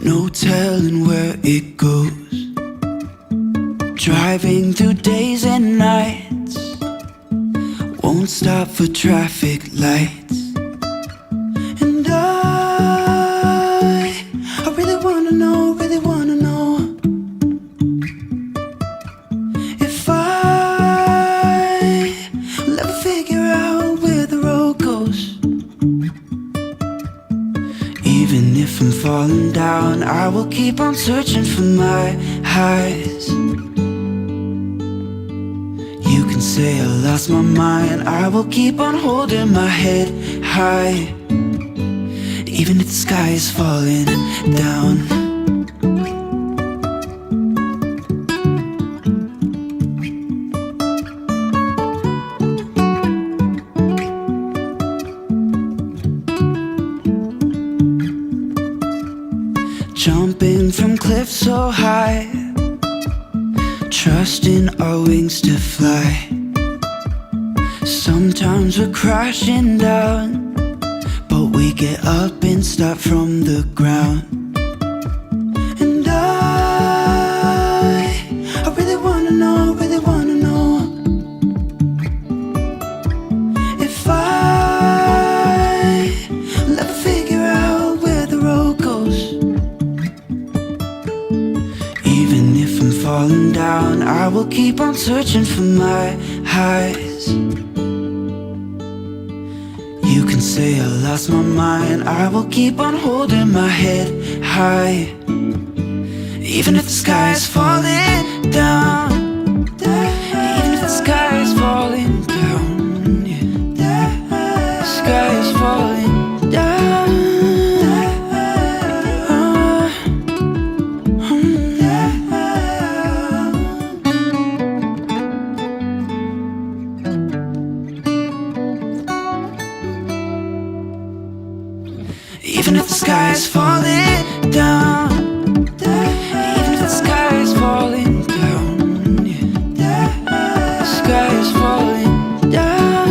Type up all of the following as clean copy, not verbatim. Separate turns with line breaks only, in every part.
no telling where it goes. Driving through days and nights, won't stop for traffic lights. And I really wanna know, if I'll ever figure out where the road goes. Even if I'm falling down, I will keep on searching for my highs. You can say I lost my mind, I will keep on holding my head high. Even if the sky is falling down. Jumping from cliffs so high, trusting our wings to fly. Sometimes we're crashing down, but we get up and start from the ground. And I really wanna know, if I'll ever figure out where the road goes. Even if I'm falling down, I will keep on searching for my highs. You can say I lost my mind, I will keep on holding my head high. Even if the sky is falling down, even if the sky is falling down, yeah. The sky is falling down. Even if the sky is falling down, even if the sky is falling down, yeah. The sky is falling down.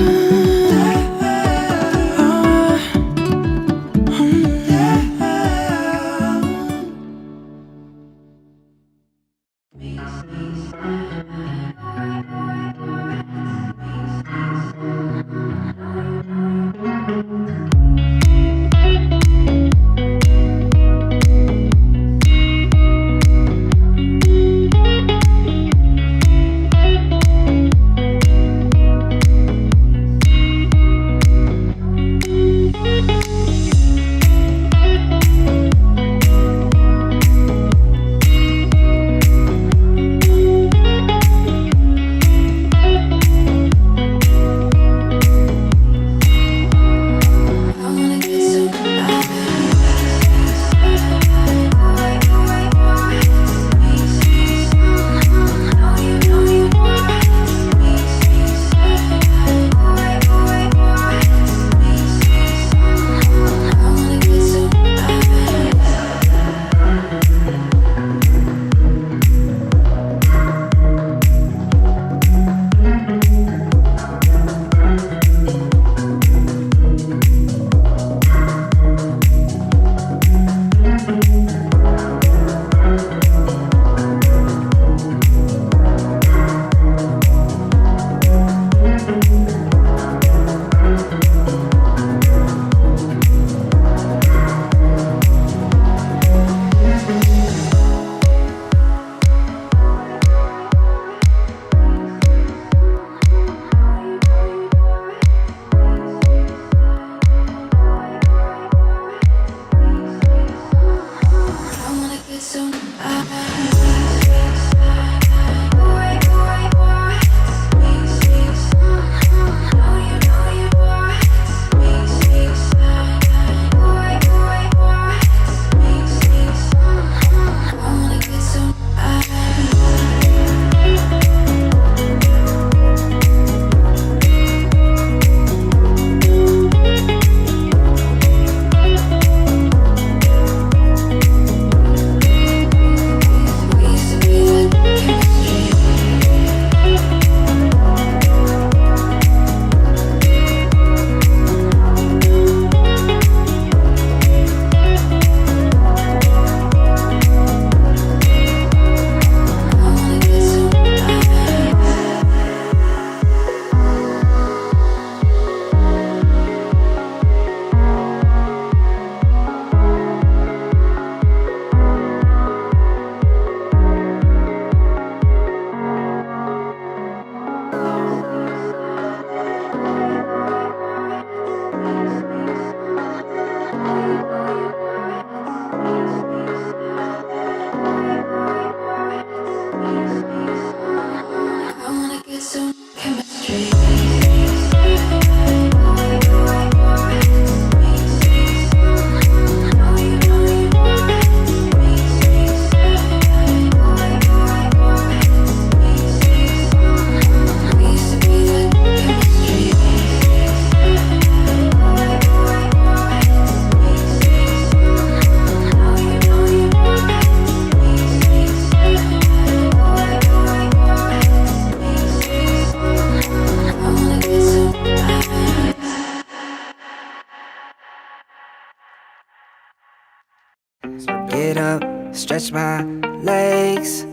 Get up, stretch my legs,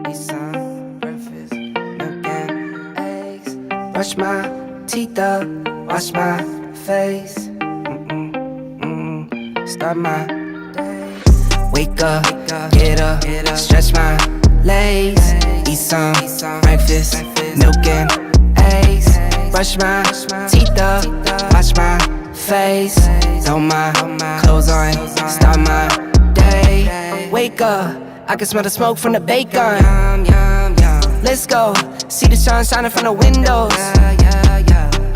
eat some breakfast, milk and eggs. Brush my teeth up, wash my face. Start my day. Wake up, get up, stretch my legs, eat some breakfast, milk and eggs. Brush my teeth up, wash my face. Throw my clothes on, start my day. Wake up, I can smell the smoke from the bacon. Let's go, see the sun shining from the windows.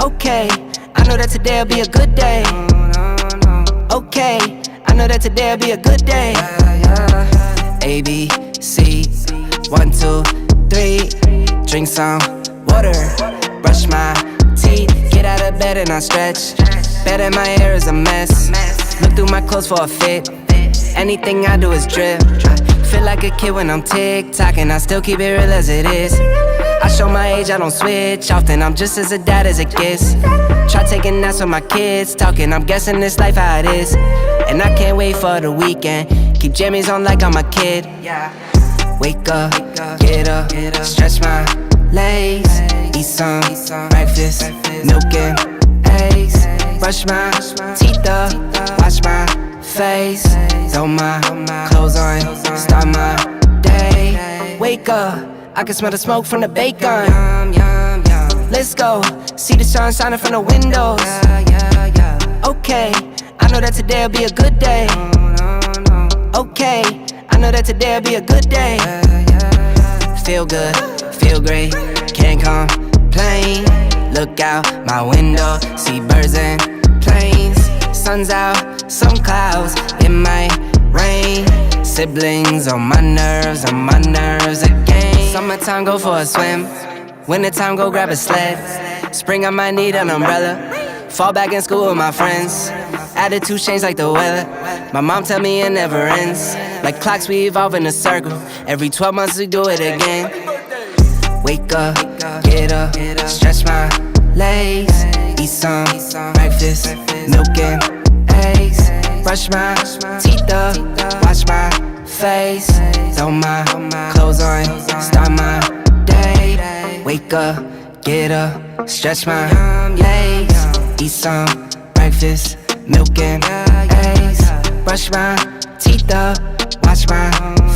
Okay, I know that today'll be a good day. Okay, I know that today'll be a good day. A, B, C, 1, 2, 3. Drink some water, brush my teeth, get out of bed and I stretch. Bed in my hair is a mess. Look through my clothes for a fit. Anything I do is drip. Feel like a kid when I'm tick-tocking, I still keep it real as it is. I show my age, I don't switch often, I'm just as a dad as it gets. Try taking naps with my kids, talking, I'm guessing this life how it is. And I can't wait for the weekend, keep jammies on like I'm a kid. Wake up, get up, stretch my legs, eat some breakfast, milk and eggs. Brush my teeth up, wash my face. Throw my clothes on, start my day. Wake up, I can smell the smoke from the bacon. Let's go, see the sun shining from the windows. Okay, I know that today'll be a good day. Okay, I know that today'll be a good day. Feel good, feel great, can't complain. Look out my window, see birds and planes. Sun's out, some clouds, it might rain. Siblings on my nerves again. Summertime, go for a swim. Wintertime, go grab a sled. Spring, I might need an umbrella. Fall back in school with my friends. Attitude change like the weather. My mom tell me it never ends. Like clocks, we evolve in a circle. Every 12 months we do it again. Wake up, get up, stretch my legs, eat some breakfast, milk and eggs. Brush my teeth up, wash my face. Throw my clothes on, start my day. Wake up, get up, stretch my legs, eat some breakfast, milk and eggs. Brush my teeth up, wash my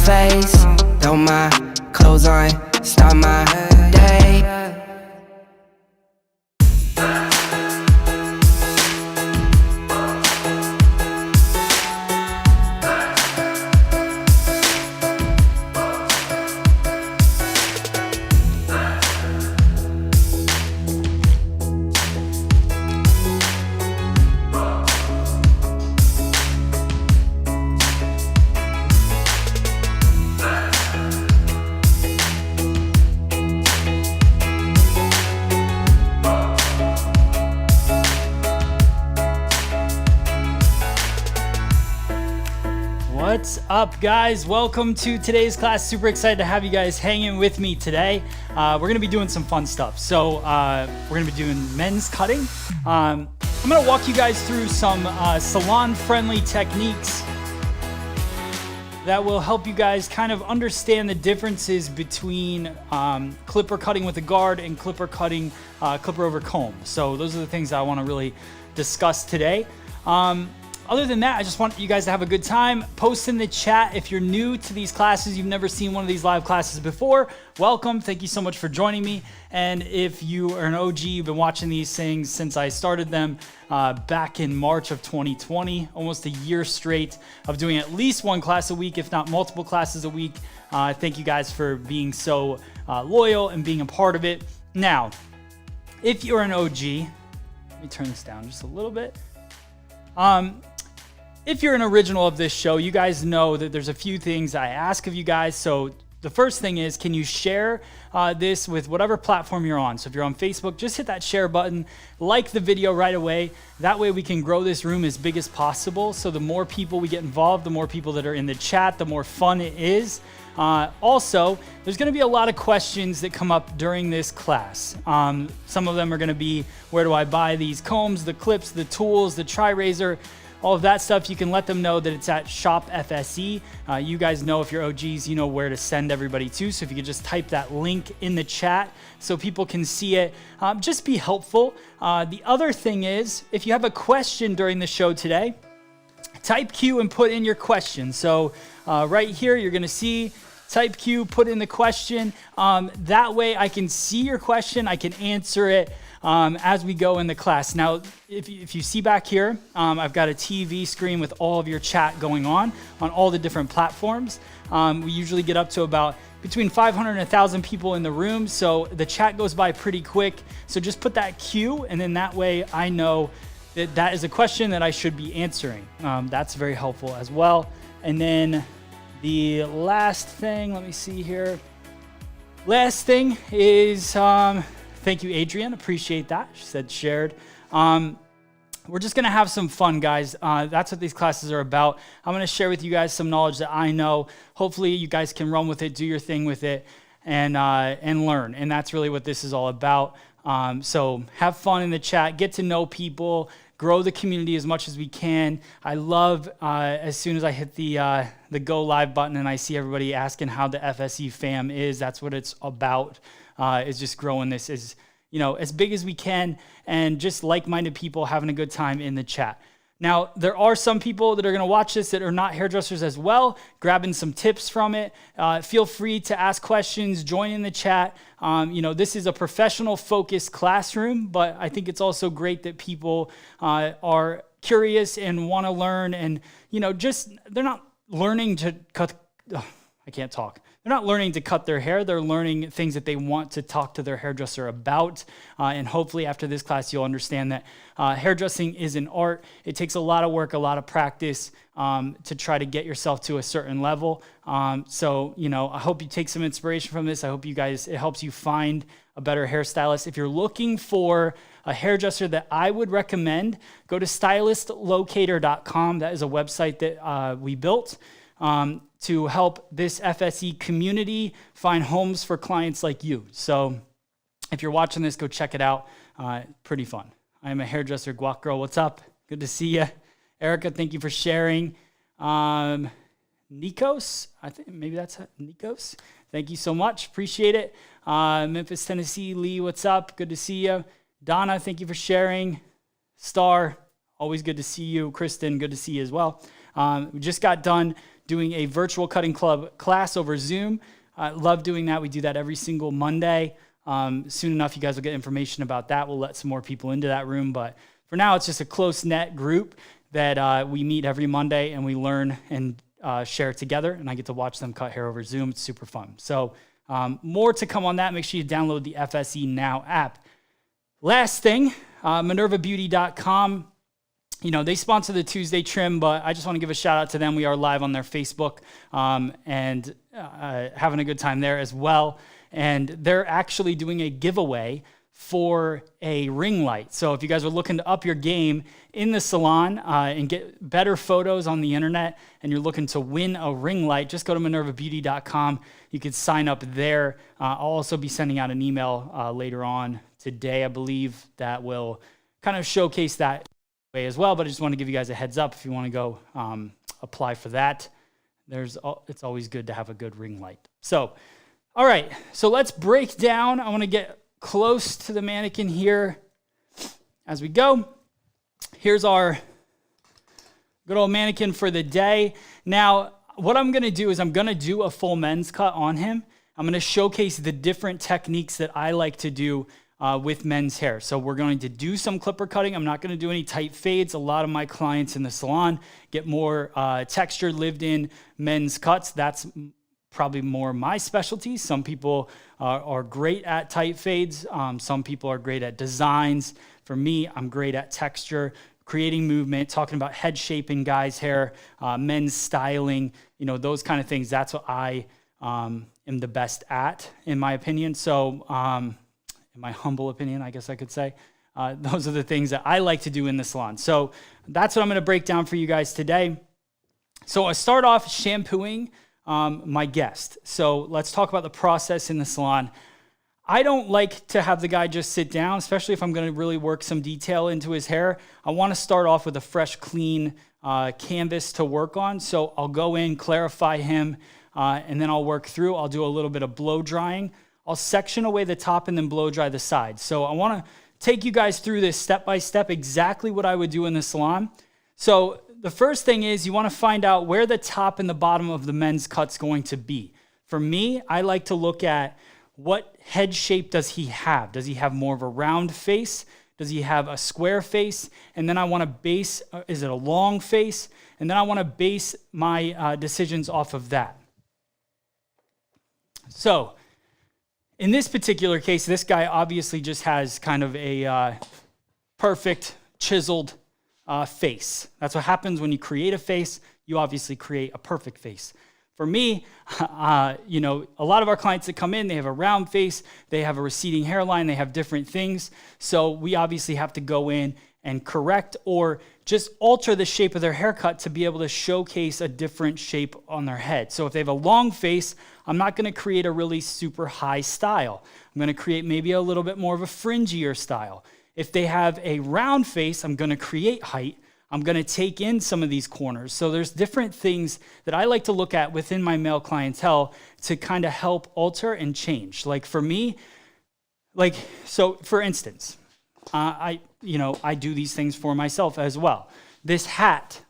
face. Throw my clothes on, start my day.
What's up, guys? Welcome to today's class. Super excited to have you guys hanging with me today. We're gonna be doing some fun stuff. So we're gonna be doing men's cutting. I'm gonna walk you guys through some salon-friendly techniques that will help you guys kind of understand the differences between clipper cutting with a guard and clipper cutting clipper over comb. So those are the things that I want to really discuss today. Other than that, I just want you guys to have a good time. Post in the chat if you're new to these classes, you've never seen one of these live classes before. Welcome. Thank you so much for joining me. And if you are an OG, you've been watching these things since I started them back in March of 2020, almost a year straight of doing at least one class a week, if not multiple classes a week. Thank you guys for being so loyal and being a part of it. Now, if you're an OG, let me turn this down just a little bit. If you're an original of this show, you guys know that there's a few things I ask of you guys. So the first thing is, can you share this with whatever platform you're on? So if you're on Facebook, just hit that share button, like the video right away. That way we can grow this room as big as possible. So the more people we get involved, the more people that are in the chat, the more fun it is. Also, there's going to be a lot of questions that come up during this class. Some of them are going to be, where do I buy these combs, the clips, the tools, the TriRazor, all of that stuff. You can let them know that it's at Shop FSE. You guys know, if you're OGs, you know where to send everybody to. So if you could just type that link in the chat so people can see it, just be helpful. The other thing is, if you have a question during the show today, type Q and put in your question. So right here, you're going to see type Q, put in the question. That way I can see your question, I can answer it as we go in the class. Now, if you see back here, I've got a TV screen with all of your chat going on all the different platforms. We usually get up to about between 500 and 1,000 people in the room, so the chat goes by pretty quick. So just put that Q, and then that way I know that that is a question that I should be answering. That's very helpful as well. And then the last thing, let me see here. Last thing is, thank you, Adrienne. Appreciate that. She said shared. We're just going to have some fun, guys. That's what these classes are about. I'm going to share with you guys some knowledge that I know. Hopefully, you guys can run with it, do your thing with it, and learn. And that's really what this is all about. So have fun in the chat. Get to know people. Grow the community as much as we can. I love as soon as I hit the go live button and I see everybody asking how the FSE fam is. That's what it's about. Is just growing this as big as we can, and just like-minded people having a good time in the chat. Now, there are some people that are going to watch this that are not hairdressers as well, grabbing some tips from it. Feel free to ask questions, join in the chat. This is a professional-focused classroom, but I think it's also great that people are curious and want to learn, and they're not learning to cut. I can't talk. They're not learning to cut their hair. They're learning things that they want to talk to their hairdresser about. And hopefully after this class, you'll understand that hairdressing is an art. It takes a lot of work, a lot of practice to try to get yourself to a certain level. I hope you take some inspiration from this. I hope it helps you find a better hairstylist. If you're looking for a hairdresser that I would recommend, go to stylistlocator.com. That is a website that we built to help this FSE community find homes for clients like you. So if you're watching this, go check it out. Pretty fun. I am a hairdresser. Guac Girl, what's up? Good to see you. Erica, thank you for sharing. Nikos, I think maybe that's it. Nikos. Thank you so much. Appreciate it. Memphis, Tennessee. Lee, what's up? Good to see you. Donna, thank you for sharing. Star, always good to see you. Kristen, good to see you as well. We just got done doing a virtual cutting club class over Zoom. I love doing that. We do that every single Monday. Soon enough, you guys will get information about that. We'll let some more people into that room. But for now, it's just a close-knit group that we meet every Monday, and we learn and share together. And I get to watch them cut hair over Zoom. It's super fun. So more to come on that. Make sure you download the FSE Now app. Last thing, MinervaBeauty.com. They sponsor the Tuesday trim, but I just want to give a shout out to them. We are live on their Facebook and having a good time there as well. And they're actually doing a giveaway for a ring light. So if you guys are looking to up your game in the salon and get better photos on the internet, and you're looking to win a ring light, just go to MinervaBeauty.com. You can sign up there. I'll also be sending out an email later on today, I believe, that will kind of showcase that way as well. But I just want to give you guys a heads up if you want to go apply for that. It's always good to have a good ring light. So, all right, so let's break down. I want to get close to the mannequin here as we go. Here's our good old mannequin for the day. Now, what I'm gonna do is I'm gonna do a full men's cut on him. I'm gonna showcase the different techniques that I like to do with men's hair. So we're going to do some clipper cutting. I'm not gonna do any tight fades. A lot of my clients in the salon get more textured, lived in men's cuts. That's probably more my specialty. Some people are great at tight fades. Some people are great at designs. For me, I'm great at texture, creating movement, talking about head shape in guys' hair, men's styling, those kind of things. That's what I am the best at, in my opinion. So, in my humble opinion, I guess I could say, those are the things that I like to do in the salon. So that's what I'm going to break down for you guys today. So I start off shampooing my guest. So let's talk about the process in the salon. I don't like to have the guy just sit down, especially if I'm going to really work some detail into his hair. I want to start off with a fresh, clean canvas to work on. So I'll go in, clarify him, and then I'll work through. I'll do a little bit of blow drying. I'll section away the top and then blow dry the sides. So I want to take you guys through this step by step, exactly what I would do in the salon. So the first thing is you want to find out where the top and the bottom of the men's cut's going to be. For me, I like to look at what head shape does he have? Does he have more of a round face? Does he have a square face? And then I want to base, is it a long face? And then I want to base my decisions off of that. So in this particular case, this guy obviously just has kind of a perfect chiseled face. That's what happens when you create a face. You obviously create a perfect face. For me, a lot of our clients that come in, they have a round face, they have a receding hairline, they have different things. So we obviously have to go in and correct or just alter the shape of their haircut to be able to showcase a different shape on their head. So if they have a long face, I'm not going to create a really super high style. I'm going to create maybe a little bit more of a fringier style. If they have a round face, I'm going to create height. I'm going to take in some of these corners. So there's different things that I like to look at within my male clientele to kind of help alter and change. Like for me, so for instance, I do these things for myself as well. This hat,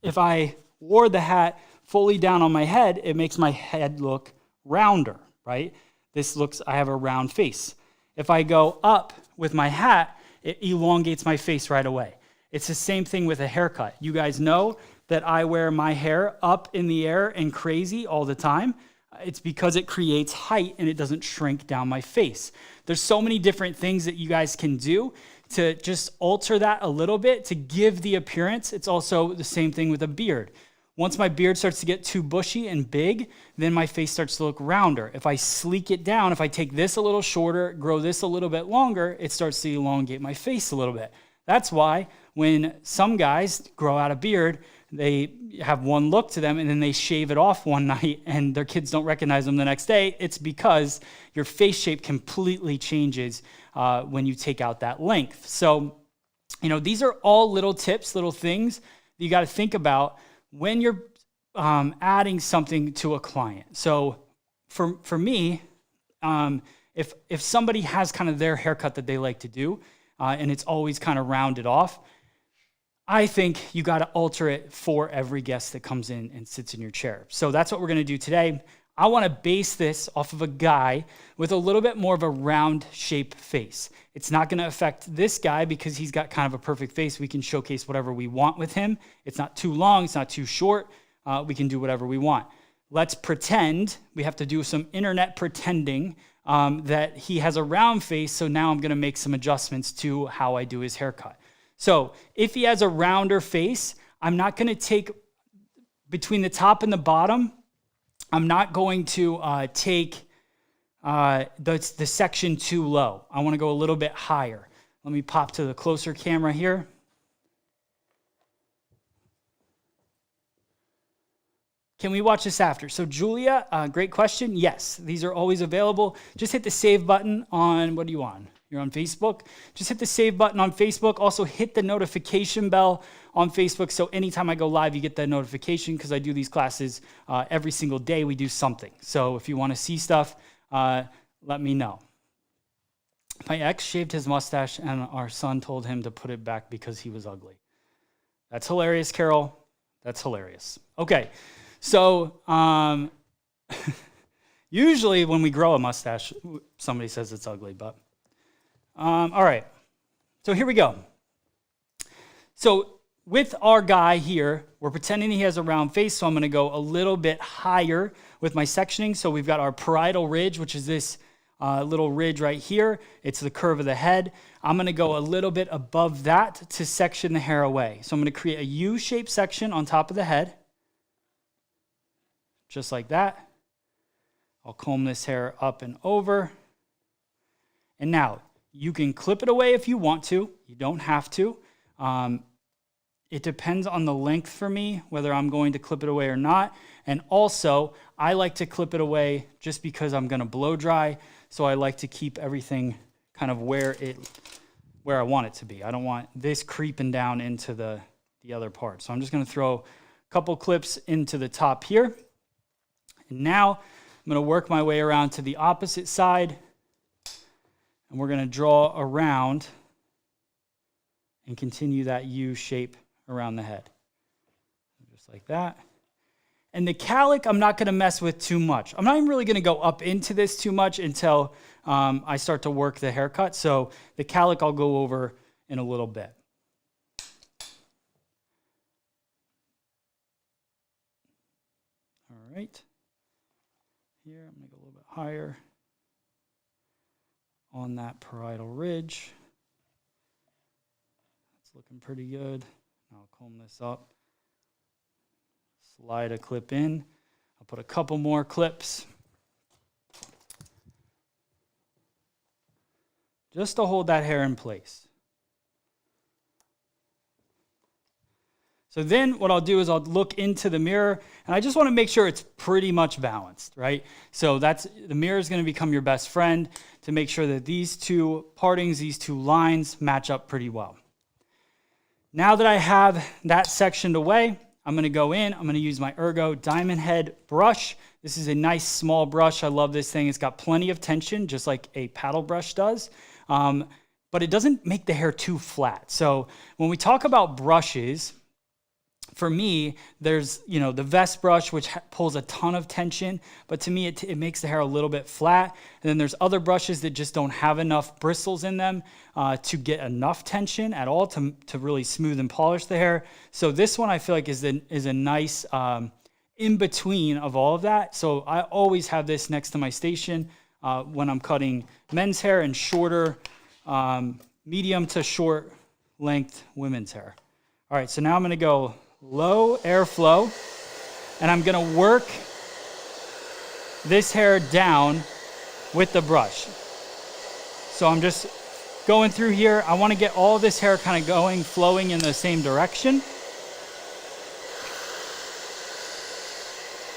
if I wore the hat fully down on my head, it makes my head look rounder, right? I have a round face. If I go up with my hat, it elongates my face right away. It's the same thing with a haircut. You guys know that I wear my hair up in the air and crazy all the time. It's because it creates height and it doesn't shrink down my face. There's so many different things that you guys can do to just alter that a little bit to give the appearance. It's also the same thing with a beard. Once my beard starts to get too bushy and big, then my face starts to look rounder. If I sleek it down, if I take this a little shorter, grow this a little bit longer, it starts to elongate my face a little bit. That's why when some guys grow out a beard, they have one look to them and then they shave it off one night and their kids don't recognize them the next day. It's because your face shape completely changes when you take out that length. So, these are all little tips, little things that you got to think about when you're adding something to a client. So for me, if somebody has kind of their haircut that they like to do, and it's always kind of rounded off, I think you got to alter it for every guest that comes in and sits in your chair. So that's what we're going to do today. I want to base this off of a guy with a little bit more of a round shape face. It's not going to affect this guy because he's got kind of a perfect face. We can showcase whatever we want with him. It's not too long. It's not too short. We can do whatever we want. Let's pretend. We have to do some internet pretending that he has a round face. So now I'm going to make some adjustments to how I do his haircut. So if he has a rounder face, I'm not going to take between the top and the bottom. I'm not going to take the section too low. I want to go a little bit higher. Let me pop to the closer camera here. Can we watch this after? So Julia, great question. Yes, these are always available. Just hit the save button on, what are you on? You're on Facebook. Just hit the save button on Facebook. Also hit the notification bell on Facebook. So anytime I go live, you get that notification because I do these classes every single day. We do something. So if you want to see stuff, let me know. My ex shaved his mustache and our son told him to put it back because he was ugly. That's hilarious, Carol. That's hilarious. Okay, so usually when we grow a mustache, somebody says it's ugly, but all right. So here we go. So with our guy here, we're pretending he has a round face, so I'm going to go a little bit higher with my sectioning. So we've got our parietal ridge, which is this little ridge right here. It's the curve of the head. I'm going to go a little bit above that to section the hair away. So I'm going to create a U-shaped section on top of the head, just like that. I'll comb this hair up and over. And now, you can clip it away if you want to. You don't have to. It depends on the length for me, whether I'm going to clip it away or not. And also, I like to clip it away just because I'm going to blow dry. So I like to keep everything kind of where I want it to be. I don't want this creeping down into the other part. So I'm just going to throw a couple clips into the top here. And now I'm going to work my way around to the opposite side. And we're going to draw around and continue that U shape around the head. Just like that. And the calic, I'm not going to mess with too much. I'm not even really going to go up into this too much until I start to work the haircut. So the calic I'll go over in a little bit. All right. Here, I'm going to go a little bit higher on that parietal ridge. That's looking pretty good. I'll comb this up. Slide a clip in. I'll put a couple more clips just to hold that hair in place. So then what I'll do is I'll look into the mirror, and I just want to make sure it's pretty much balanced, right? So the mirror is going to become your best friend to make sure that these two partings, these two lines match up pretty well. Now that I have that sectioned away, I'm going to go in. I'm going to use my Ergo Diamond Head brush. This is a nice small brush. I love this thing. It's got plenty of tension, just like a paddle brush does. But it doesn't make the hair too flat. So when we talk about brushes, for me, there's, the vest brush, which pulls a ton of tension, but to me, it makes the hair a little bit flat. And then there's other brushes that just don't have enough bristles in them to get enough tension at all to really smooth and polish the hair. So this one I feel like is a nice in between of all of that. So I always have this next to my station when I'm cutting men's hair and shorter, medium to short length women's hair. All right, so now I'm going to go low airflow, and I'm going to work this hair down with the brush. So I'm just going through here. I want to get all this hair kind of going, flowing in the same direction.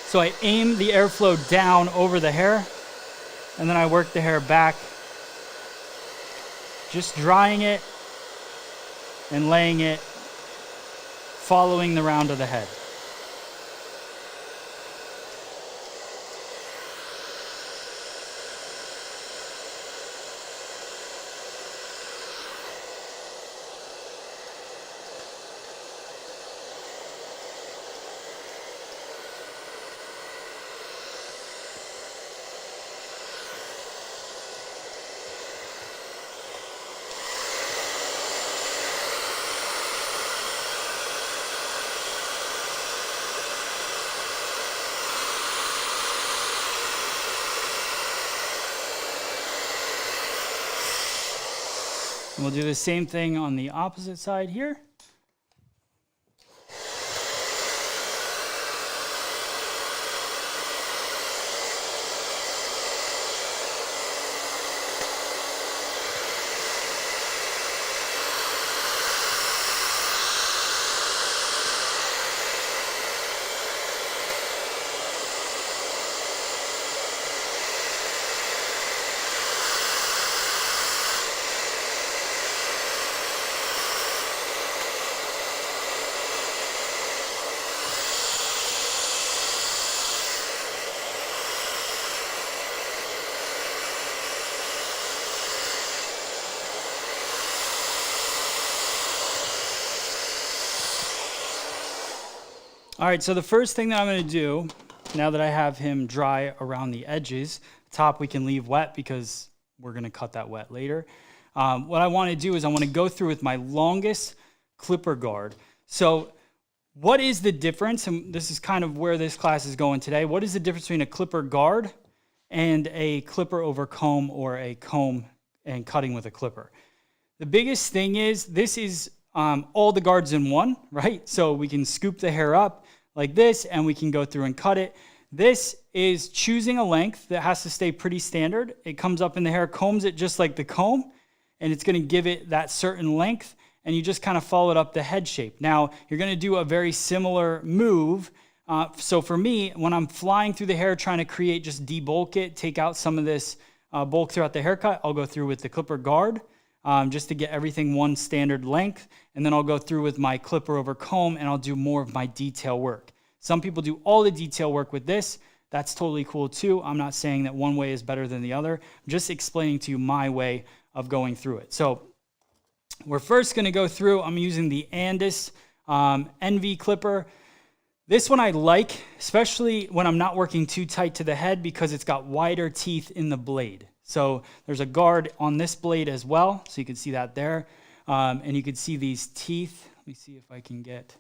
So I aim the airflow down over the hair, and then I work the hair back, just drying it and laying it, following the round of the head. And we'll do the same thing on the opposite side here. All right, so the first thing that I'm gonna do, now that I have him dry around the edges, top we can leave wet because we're gonna cut that wet later. What I wanna do is I wanna go through with my longest clipper guard. So what is the difference, and this is kind of where this class is going today, what is the difference between a clipper guard and a clipper over comb or a comb and cutting with a clipper? The biggest thing is this is all the guards in one, right? So we can scoop the hair up like this and we can go through and cut it. This is choosing a length that has to stay pretty standard. It comes up in the hair, combs it just like the comb, and it's gonna give it that certain length, and you just kind of follow it up the head shape. Now, you're gonna do a very similar move. So for me, when I'm flying through the hair, trying to create, just debulk it, take out some of this bulk throughout the haircut, I'll go through with the clipper guard just to get everything one standard length. And then I'll go through with my clipper over comb and I'll do more of my detail work. Some people do all the detail work with this. That's totally cool too. I'm not saying that one way is better than the other. I'm just explaining to you my way of going through it. So we're first gonna go through, I'm using the Andis NV clipper. This one I like, especially when I'm not working too tight to the head because it's got wider teeth in the blade. So there's a guard on this blade as well. So you can see that there. And you can see these teeth. Let me see if I can get,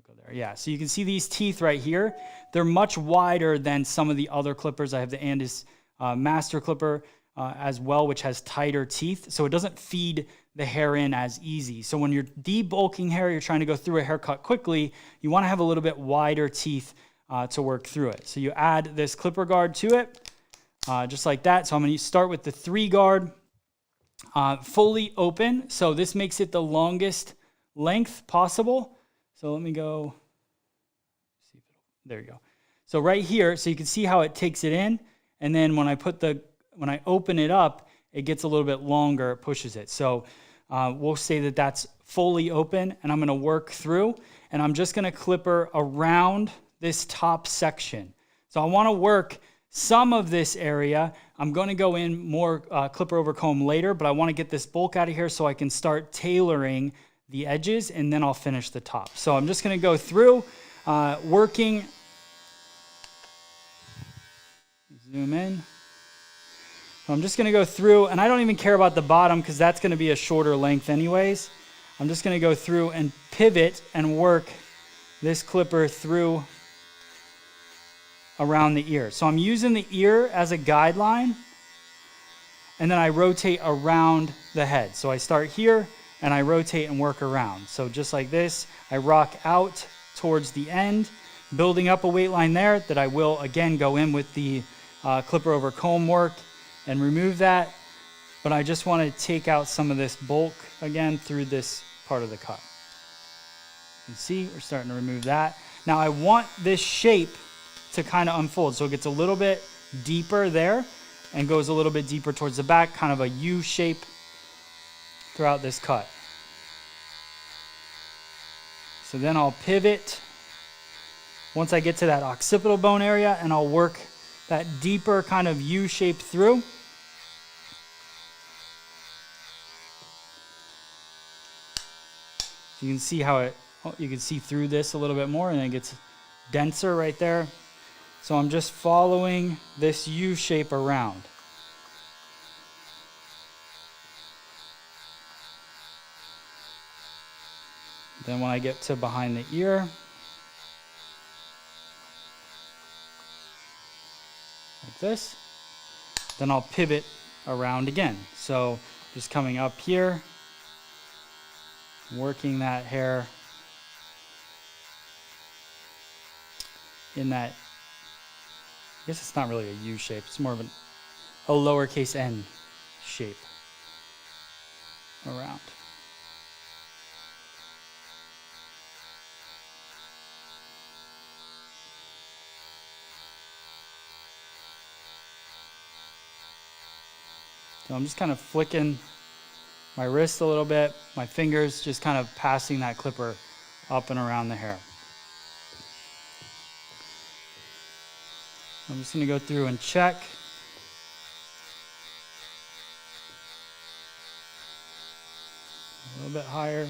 go there. Yeah, so you can see these teeth right here. They're much wider than some of the other clippers. I have the Andis Master Clipper as well, which has tighter teeth. So it doesn't feed the hair in as easy. So when you're debulking hair, you're trying to go through a haircut quickly, you want to have a little bit wider teeth to work through it. So you add this clipper guard to it, just like that. So I'm going to start with the 3 guard, fully open. So this makes it the longest length possible. So let me go, see if it'll, there you go. So right here, so you can see how it takes it in. And then when I open it up, it gets a little bit longer, it pushes it. So we'll say that that's fully open, and I'm gonna work through, and I'm just gonna clipper around this top section. So I wanna work some of this area. I'm gonna go in more clipper over comb later, but I wanna get this bulk out of here so I can start tailoring the edges, and then I'll finish the top. So I'm just gonna go through, working, zoom in. So I'm just gonna go through, and I don't even care about the bottom because that's gonna be a shorter length anyways. I'm just gonna go through and pivot and work this clipper through around the ear. So I'm using the ear as a guideline, and then I rotate around the head. So I start here and I rotate and work around. So just like this, I rock out towards the end, building up a weight line there that I will again go in with the clipper over comb work and remove that. But I just want to take out some of this bulk again through this part of the cut. You can see we're starting to remove that. Now I want this shape to kind of unfold. So it gets a little bit deeper there and goes a little bit deeper towards the back, kind of a U shape throughout this cut. So then I'll pivot once I get to that occipital bone area, and I'll work that deeper kind of U shape through. So you can see how it, you can see through this a little bit more, and it gets denser right there. So I'm just following this U shape around. Then when I get to behind the ear, like this, then I'll pivot around again. So just coming up here, working that hair in that, I guess it's not really a U shape, it's more of a lowercase n shape around. So I'm just kind of flicking my wrist a little bit, my fingers just kind of passing that clipper up and around the hair. I'm just going to go through and check. A little bit higher.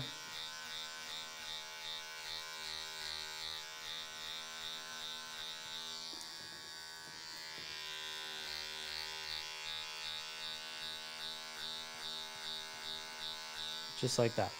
just like that.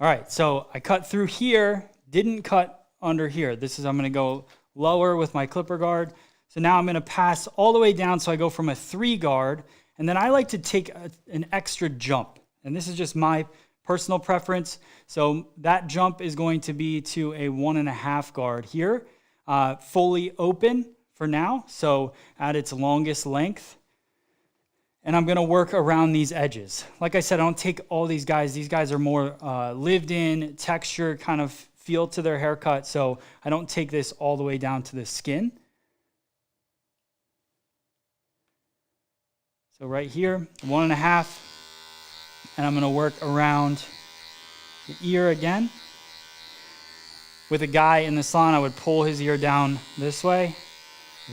All right, so I cut through here, didn't cut under here. This is, I'm gonna go lower with my clipper guard. So now I'm gonna pass all the way down, so I go from a 3 guard, and then I like to take an extra jump. And this is just my personal preference. So that jump is going to be to a 1.5 guard here, fully open for now, so at its longest length. And I'm gonna work around these edges. Like I said, I don't take all these guys. These guys are more lived in, texture kind of feel to their haircut, so I don't take this all the way down to the skin. So right here, 1.5, and I'm gonna work around the ear again. With a guy in the salon, I would pull his ear down this way,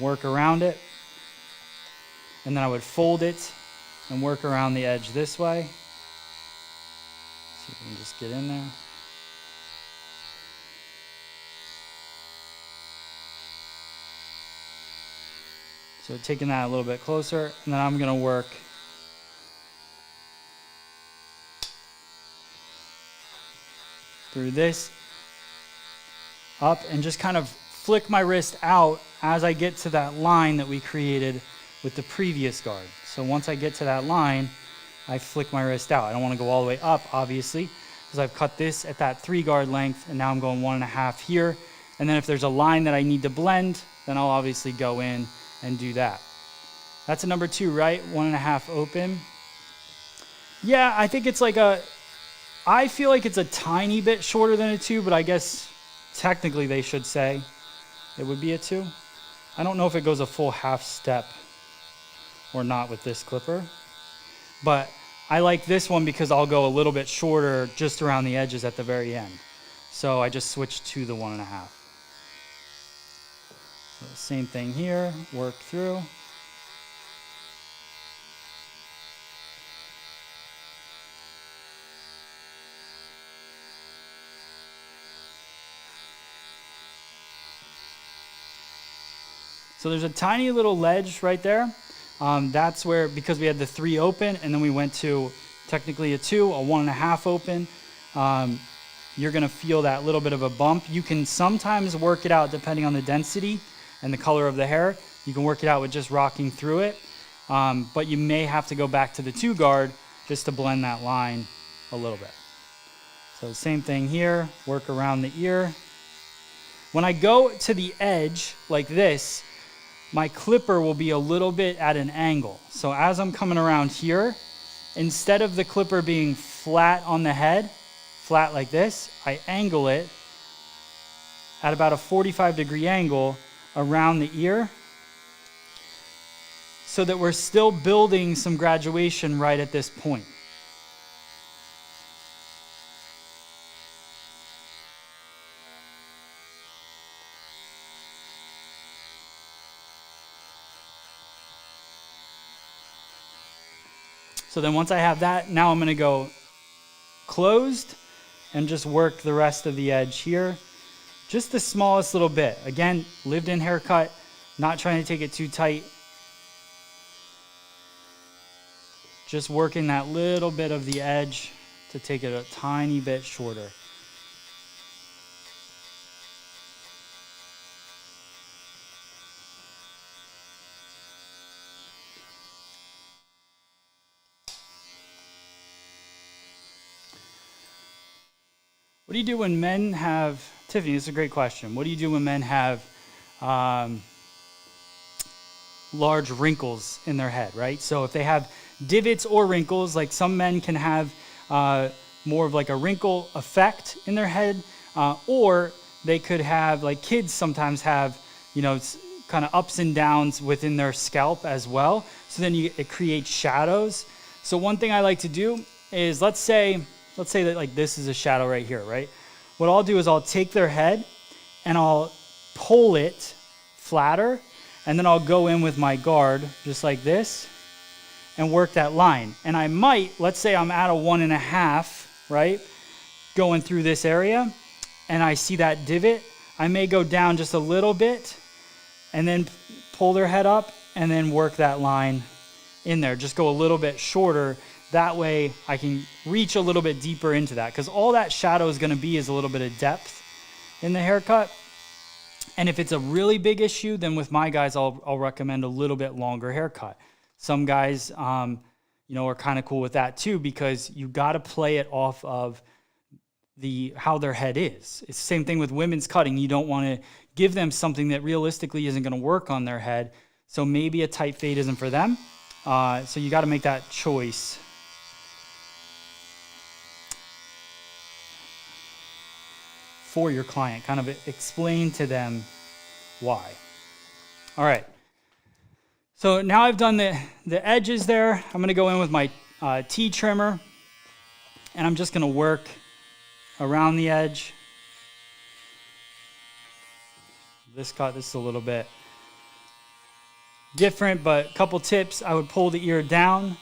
work around it, and then I would fold it and work around the edge this way. See if we can just get in there. So taking that a little bit closer, and then I'm gonna work through this, up, and just kind of flick my wrist out as I get to that line that we created with the previous guard. So once I get to that line, I flick my wrist out. I don't want to go all the way up, obviously, because I've cut this at that 3 guard length, and now I'm going 1.5 here. And then if there's a line that I need to blend, then I'll obviously go in and do that. That's a number 2, right? 1.5 open. Yeah, I think it's like I feel like it's a tiny bit shorter than a 2, but I guess technically they should say it would be a 2. I don't know if it goes a full half step or not with this clipper, but I like this one because I'll go a little bit shorter just around the edges at the very end. So I just switched to the 1.5. So same thing here, work through. So there's a tiny little ledge right there. That's where, because we had the 3 open and then we went to technically a 2, a 1.5 open, you're gonna feel that little bit of a bump. You can sometimes work it out depending on the density and the color of the hair. You can work it out with just rocking through it, but you may have to go back to the 2 guard just to blend that line a little bit. So same thing here, work around the ear. When I go to the edge like this, my clipper will be a little bit at an angle. So as I'm coming around here, instead of the clipper being flat on the head, flat like this, I angle it at about a 45-degree angle around the ear so that we're still building some graduation right at this point. So then once I have that, now I'm gonna go closed and just work the rest of the edge here. Just the smallest little bit. Again, lived-in haircut, not trying to take it too tight. Just working that little bit of the edge to take it a tiny bit shorter. What do you do when men have, Tiffany, this is a great question. What do you do when men have large wrinkles in their head, right? So if they have divots or wrinkles, like some men can have more of like a wrinkle effect in their head, or they could have, like kids sometimes have, you know, kind of ups and downs within their scalp as well. So then it creates shadows. So one thing I like to do is, let's say that like this is a shadow right here, right? What I'll do is I'll take their head and I'll pull it flatter, and then I'll go in with my guard just like this and work that line. And I might, let's say I'm at a 1.5, right? Going through this area and I see that divot, I may go down just a little bit and then pull their head up and then work that line in there. Just go a little bit shorter That way I can reach a little bit deeper into that, because all that shadow is going to be is a little bit of depth in the haircut. And if it's a really big issue, then with my guys, I'll recommend a little bit longer haircut. Some guys, you know, are kind of cool with that too, because you got to play it off of how their head is. It's the same thing with women's cutting. You don't want to give them something that realistically isn't going to work on their head. So maybe a tight fade isn't for them. So you got to make that choice. For your client, kind of explain to them why. All right. So now I've done the edges there. I'm going to go in with my T trimmer, and I'm just going to work around the edge. This is a little bit different, but a couple tips. I would pull the ear down.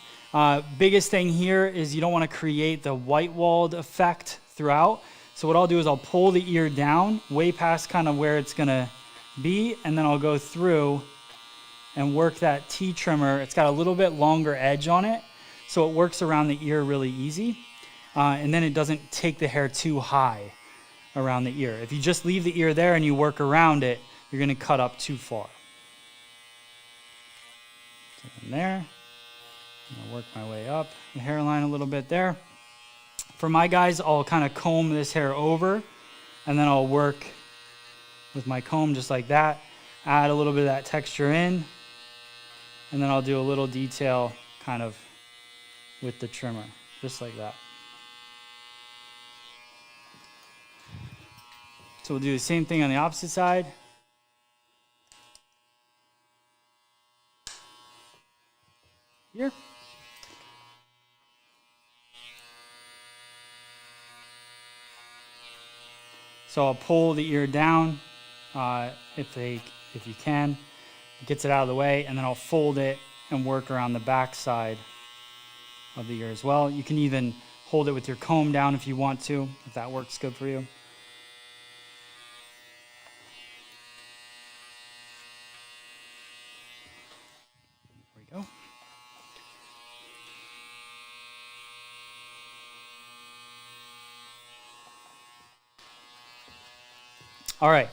Biggest thing here is you don't want to create the white walled effect throughout. So what I'll do is I'll pull the ear down way past kind of where it's going to be, and then I'll go through and work that T trimmer. It's got a little bit longer edge on it, so it works around the ear really easy, and then it doesn't take the hair too high around the ear. If you just leave the ear there and you work around it, you're going to cut up too far. So in there, I'm going to work my way up the hairline a little bit there. For my guys, I'll kind of comb this hair over, and then I'll work with my comb just like that, add a little bit of that texture in, and then I'll do a little detail kind of with the trimmer, just like that. So we'll do the same thing on the opposite side. Here. So I'll pull the ear down if you can. It gets it out of the way, and then I'll fold it and work around the back side of the ear as well. You can even hold it with your comb down if you want to, if that works good for you. There we go. All right,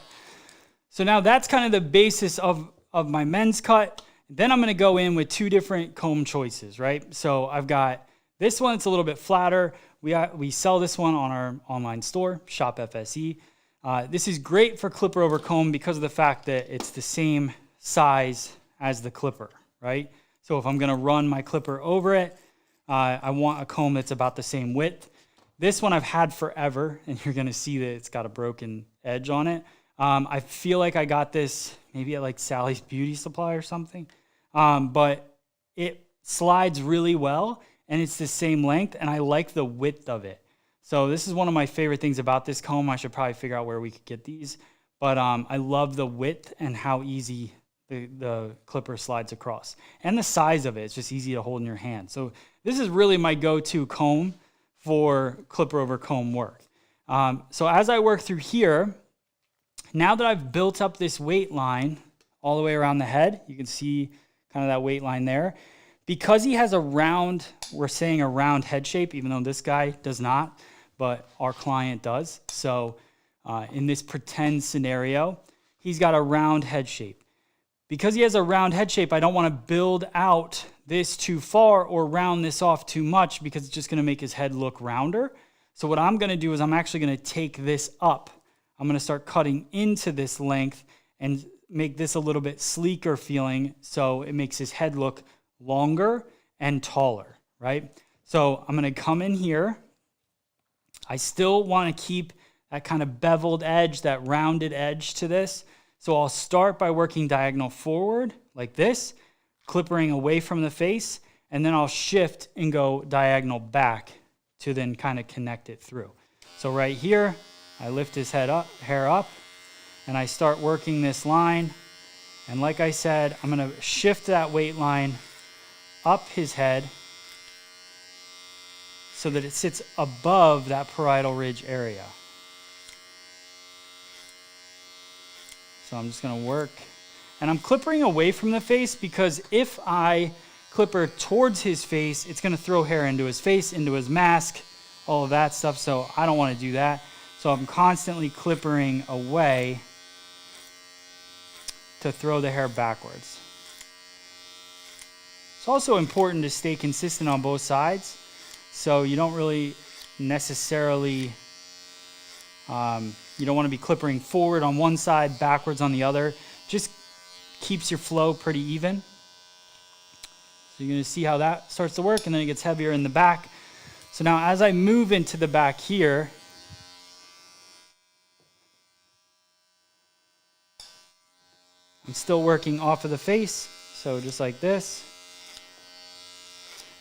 so now that's kind of the basis of my men's cut. Then I'm going to go in with two different comb choices, right? So I've got this one. It's a little bit flatter. We sell this one on our online store, Shop FSE. This is great for clipper over comb because of the fact that it's the same size as the clipper, right? So if I'm going to run my clipper over it, I want a comb that's about the same width. This one I've had forever, and you're going to see that it's got a broken edge on it. I feel like I got this maybe at like Sally's Beauty Supply or something, but it slides really well, and it's the same length, and I like the width of it. So this is one of my favorite things about this comb. I should probably figure out where we could get these, but I love the width and how easy the clipper slides across, and the size of it. It's just easy to hold in your hand. So this is really my go-to comb for clipper over comb work. So as I work through here, now that I've built up this weight line all the way around the head, you can see kind of that weight line there. Because he has a round, we're saying a round head shape, even though this guy does not, but our client does. So in this pretend scenario, he's got a round head shape. Because he has a round head shape, I don't want to build out this too far or round this off too much, because it's just going to make his head look rounder. So what I'm going to do is I'm actually going to take this up. I'm going to start cutting into this length and make this a little bit sleeker feeling, so it makes his head look longer and taller, right? So I'm going to come in here. I still want to keep that kind of beveled edge, that rounded edge to this. So I'll start by working diagonal forward like this, clippering away from the face, and then I'll shift and go diagonal back to then kind of connect it through. So right here, I lift his hair up, and I start working this line. And like I said, I'm going to shift that weight line up his head so that it sits above that parietal ridge area. So I'm just going to work, and I'm clippering away from the face, because if I clipper towards his face, it's gonna throw hair into his face, into his mask, all of that stuff. So I don't wanna do that. So I'm constantly clippering away to throw the hair backwards. It's also important to stay consistent on both sides. So you don't really necessarily, you don't want to be clippering forward on one side, backwards on the other. Just keeps your flow pretty even. So you're going to see how that starts to work, and then it gets heavier in the back. So now as I move into the back here, I'm still working off of the face, so just like this.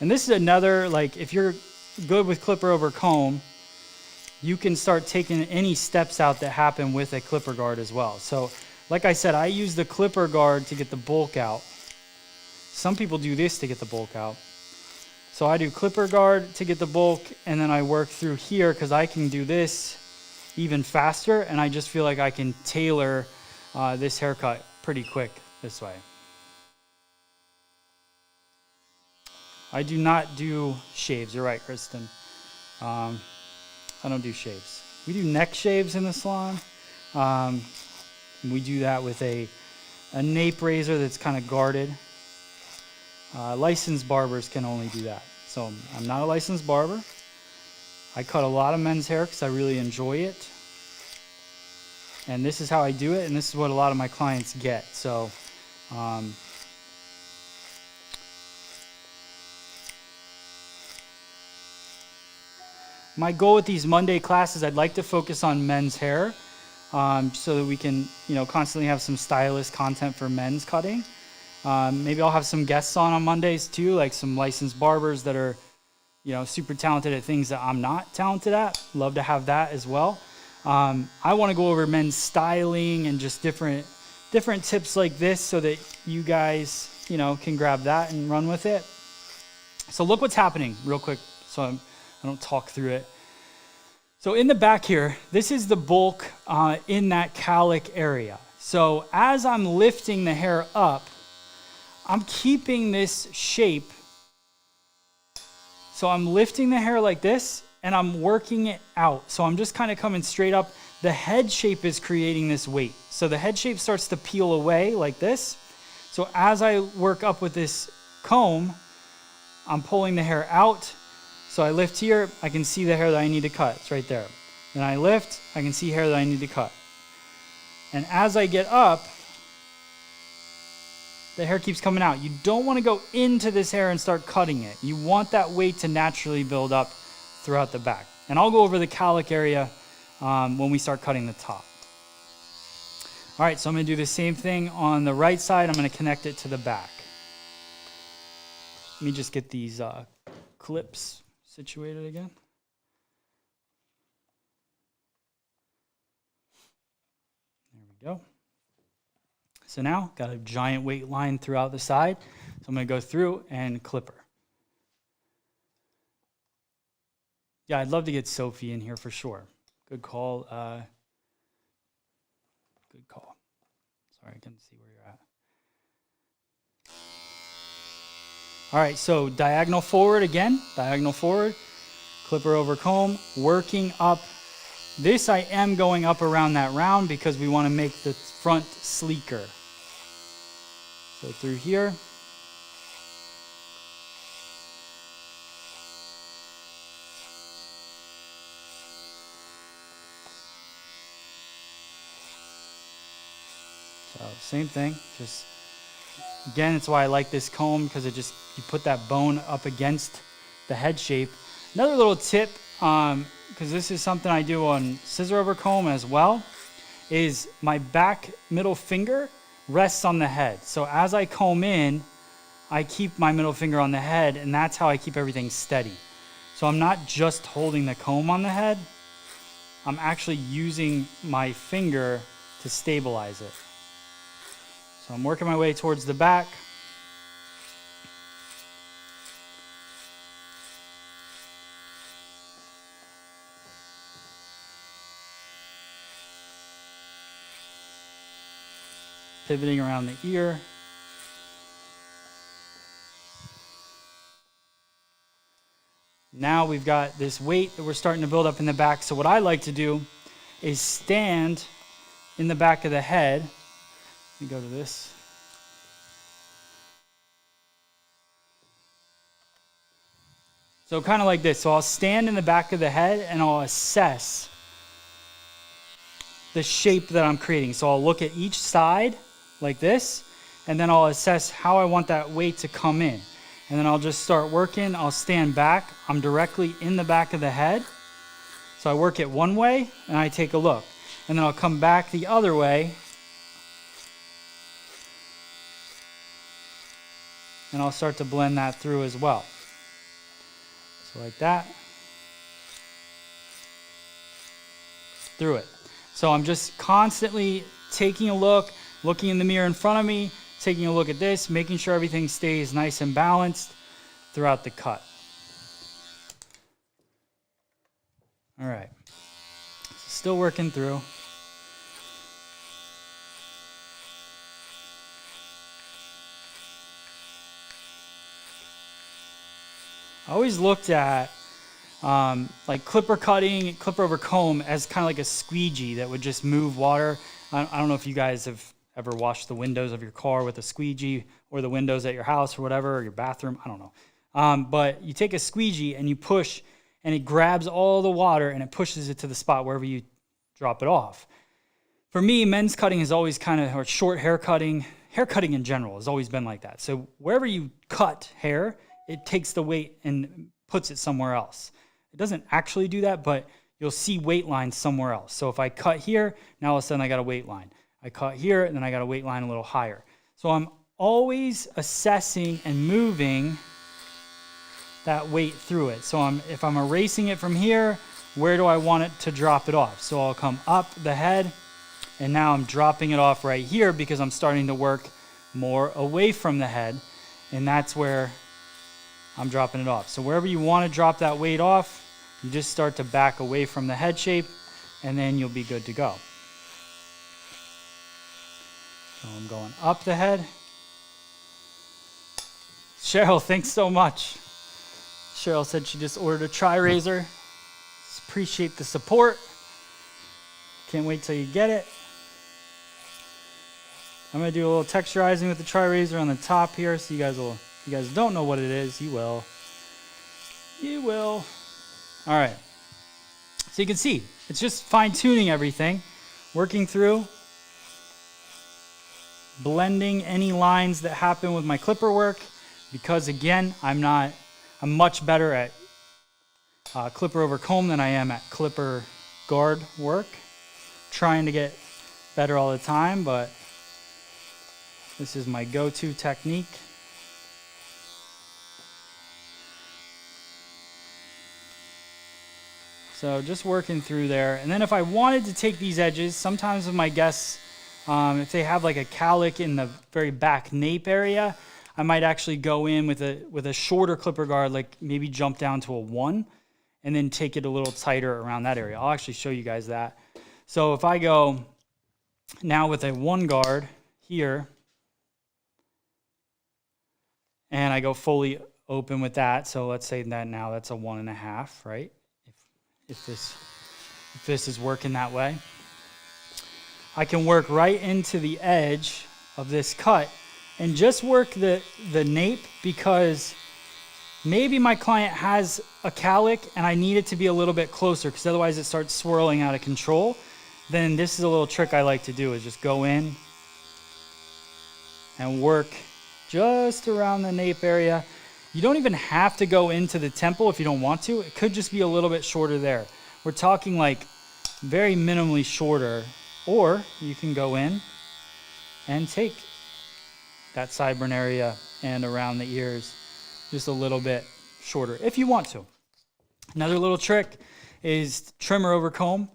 And this is another, like, if you're good with clipper over comb, you can start taking any steps out that happen with a clipper guard as well. So like I said, I use the clipper guard to get the bulk out. Some people do this to get the bulk out. So I do clipper guard to get the bulk, and then I work through here because I can do this even faster, and I just feel like I can tailor this haircut pretty quick this way. I do not do shaves. You're right, Kristen. I don't do shaves. We do neck shaves in the salon. We do that with a nape razor that's kind of guarded. Licensed barbers can only do that. So I'm not a licensed barber. I cut a lot of men's hair because I really enjoy it. And this is how I do it, and this is what a lot of my clients get. So my goal with these Monday classes, I'd like to focus on men's hair, so that we can, constantly have some stylist content for men's cutting. Maybe I'll have some guests on Mondays too, like some licensed barbers that are, super talented at things that I'm not talented at. Love to have that as well. I want to go over men's styling and just different tips like this so that you guys, can grab that and run with it. So look what's happening real quick, so I don't talk through it. So in the back here, this is the bulk in that cowlick area. So as I'm lifting the hair up, I'm keeping this shape. So I'm lifting the hair like this, and I'm working it out. So I'm just kind of coming straight up. The head shape is creating this weight. So the head shape starts to peel away like this. So as I work up with this comb, I'm pulling the hair out. So I lift here, I can see the hair that I need to cut. It's right there. Then I lift, I can see hair that I need to cut. And as I get up, the hair keeps coming out. You don't want to go into this hair and start cutting it. You want that weight to naturally build up throughout the back. And I'll go over the cowlick area when we start cutting the top. All right, so I'm going to do the same thing on the right side. I'm going to connect it to the back. Let me just get these clips situated again. There we go. So now, got a giant weight line throughout the side. So I'm going to go through and clipper. Yeah, I'd love to get Sophie in here for sure. Good call. Good call. Sorry, I couldn't see where you're at. All right, so diagonal forward again. Diagonal forward. Clipper over comb. Working up. This I am going up around that round because we want to make the front sleeker. So through here. So same thing, just again, it's why I like this comb, because you put that bone up against the head shape. Another little tip, because this is something I do on scissor over comb as well, is my back middle finger rests on the head. So as I comb in, I keep my middle finger on the head, and that's how I keep everything steady. So I'm not just holding the comb on the head, I'm actually using my finger to stabilize it. So I'm working my way towards the back. Pivoting around the ear. Now we've got this weight that we're starting to build up in the back. So what I like to do is stand in the back of the head. Let me go to this. So kind of like this. So I'll stand in the back of the head and I'll assess the shape that I'm creating. So I'll look at each side like this, and then I'll assess how I want that weight to come in. And then I'll just start working. I'll stand back. I'm directly in the back of the head. So I work it one way and I take a look. And then I'll come back the other way. And I'll start to blend that through as well. So like that. Through it. So I'm just constantly taking a look, looking in the mirror in front of me, taking a look at this, making sure everything stays nice and balanced throughout the cut. All right, still working through. I always looked at like clipper cutting, clipper over comb as kind of like a squeegee that would just move water. I don't know if you guys have ever washed the windows of your car with a squeegee, or the windows at your house or whatever, or your bathroom, I don't know. But you take a squeegee and you push, and it grabs all the water and it pushes it to the spot wherever you drop it off. For me, men's cutting is always kind of, or short hair cutting in general has always been like that. So wherever you cut hair, it takes the weight and puts it somewhere else. It doesn't actually do that, but you'll see weight lines somewhere else. So if I cut here, now all of a sudden I got a weight line. I cut here, and then I got a weight line a little higher. So I'm always assessing and moving that weight through it. So if I'm erasing it from here, where do I want it to drop it off? So I'll come up the head, and now I'm dropping it off right here because I'm starting to work more away from the head, and that's where I'm dropping it off. So wherever you want to drop that weight off, you just start to back away from the head shape, and then you'll be good to go. So I'm going up the head. Cheryl, thanks so much. Cheryl said she just ordered a TriRazor. Just appreciate the support. Can't wait till you get it. I'm going to do a little texturizing with the TriRazor on the top here, so you guys don't know what it is, you will. You will. All right. So you can see, it's just fine-tuning everything, working through, blending any lines that happen with my clipper work, because again, I'm much better at clipper over comb than I am at clipper guard work. Trying to get better all the time, but this is my go-to technique. So just working through there. And then if I wanted to take these edges, sometimes with my guests, if they have like a cowlick in the very back nape area, I might actually go in with a shorter clipper guard, like maybe jump down to a 1, and then take it a little tighter around that area. I'll actually show you guys that. So if I go now with a 1 guard here, and I go fully open with that, so let's say that now that's a 1.5, right? If this is working that way. I can work right into the edge of this cut and just work the nape, because maybe my client has a cowlick and I need it to be a little bit closer, because otherwise it starts swirling out of control. Then this is a little trick I like to do, is just go in and work just around the nape area. You don't even have to go into the temple if you don't want to. It could just be a little bit shorter there. We're talking like very minimally shorter. Or you can go in and take that sideburn area and around the ears just a little bit shorter if you want to. Another little trick is trimmer over comb.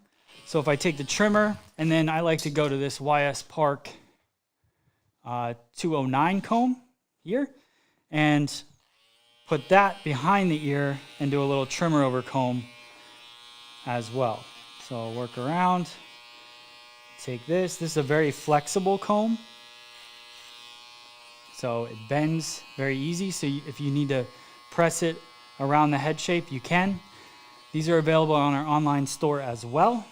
So if I take the trimmer, and then I like to go to this YS Park 209 comb here, and put that behind the ear and do a little trimmer over comb as well. So I'll work around. Take this. This is a very flexible comb, so it bends very easy. So if you need to press it around the head shape, you can. These are available on our online store as well.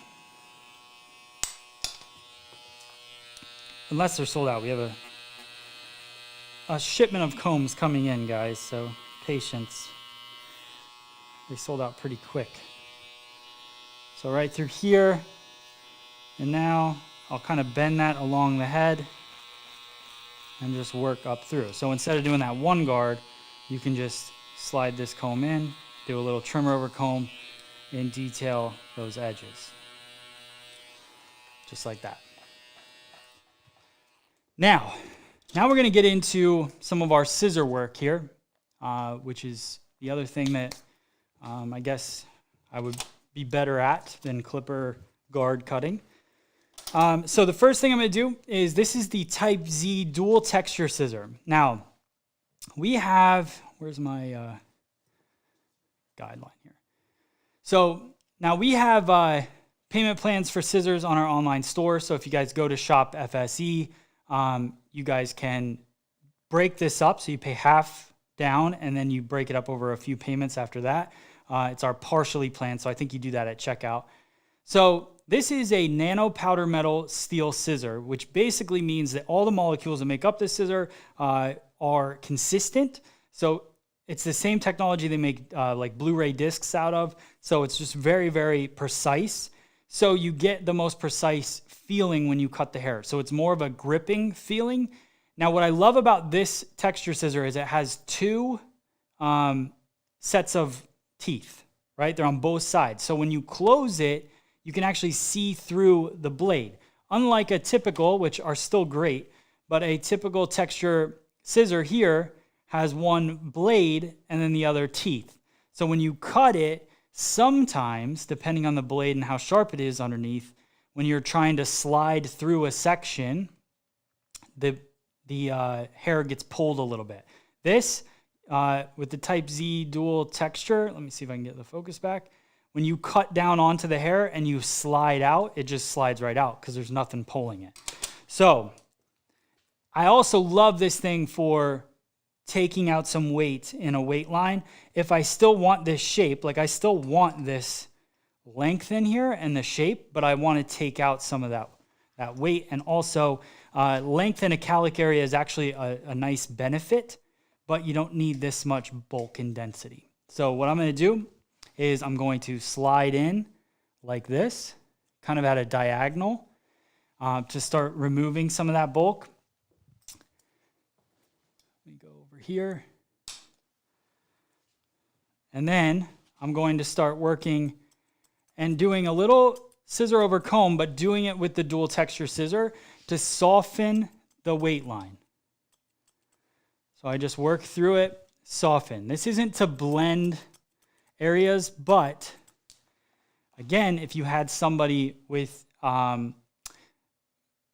Unless they're sold out. We have a shipment of combs coming in, guys, so patience. They sold out pretty quick. So right through here, and now I'll kind of bend that along the head and just work up through. So instead of doing that one guard, you can just slide this comb in, do a little trimmer over comb, and detail those edges. Just like that. Now we're going to get into some of our scissor work here, which is the other thing that I guess I would be better at than clipper guard cutting. So the first thing I'm going to do is this is the Type Z dual texture scissor. Now we have, where's my guideline here? So now we have payment plans for scissors on our online store. So if you guys go to Shop FSE, you guys can break this up. So you pay half down and then you break it up over a few payments after that. It's our partially plan. So I think you do that at checkout. So this is a nano powder metal steel scissor, which basically means that all the molecules that make up this scissor are consistent. So it's the same technology they make like Blu-ray discs out of. So it's just very, very precise. So you get the most precise feeling when you cut the hair. So it's more of a gripping feeling. Now, what I love about this texture scissor is it has two sets of teeth, right? They're on both sides. So when you close it, you can actually see through the blade. Unlike a typical, which are still great, but a typical texture scissor here has one blade and then the other teeth. So when you cut it, sometimes, depending on the blade and how sharp it is underneath, when you're trying to slide through a section, the hair gets pulled a little bit. This, with the Type Z dual texture, let me see if I can get the focus back. When you cut down onto the hair and you slide out, it just slides right out because there's nothing pulling it. So I also love this thing for taking out some weight in a weight line. If I still want this shape, like I still want this length in here and the shape, but I want to take out some of that weight. And also length in a calic area is actually a nice benefit, but you don't need this much bulk and density. So what I'm going to do is I'm going to slide in like this, kind of at a diagonal, to start removing some of that bulk. Let me go over here. And then I'm going to start working and doing a little scissor over comb, but doing it with the dual texture scissor to soften the weight line. So I just work through it, soften. This isn't to blend areas, but again, if you had somebody with kind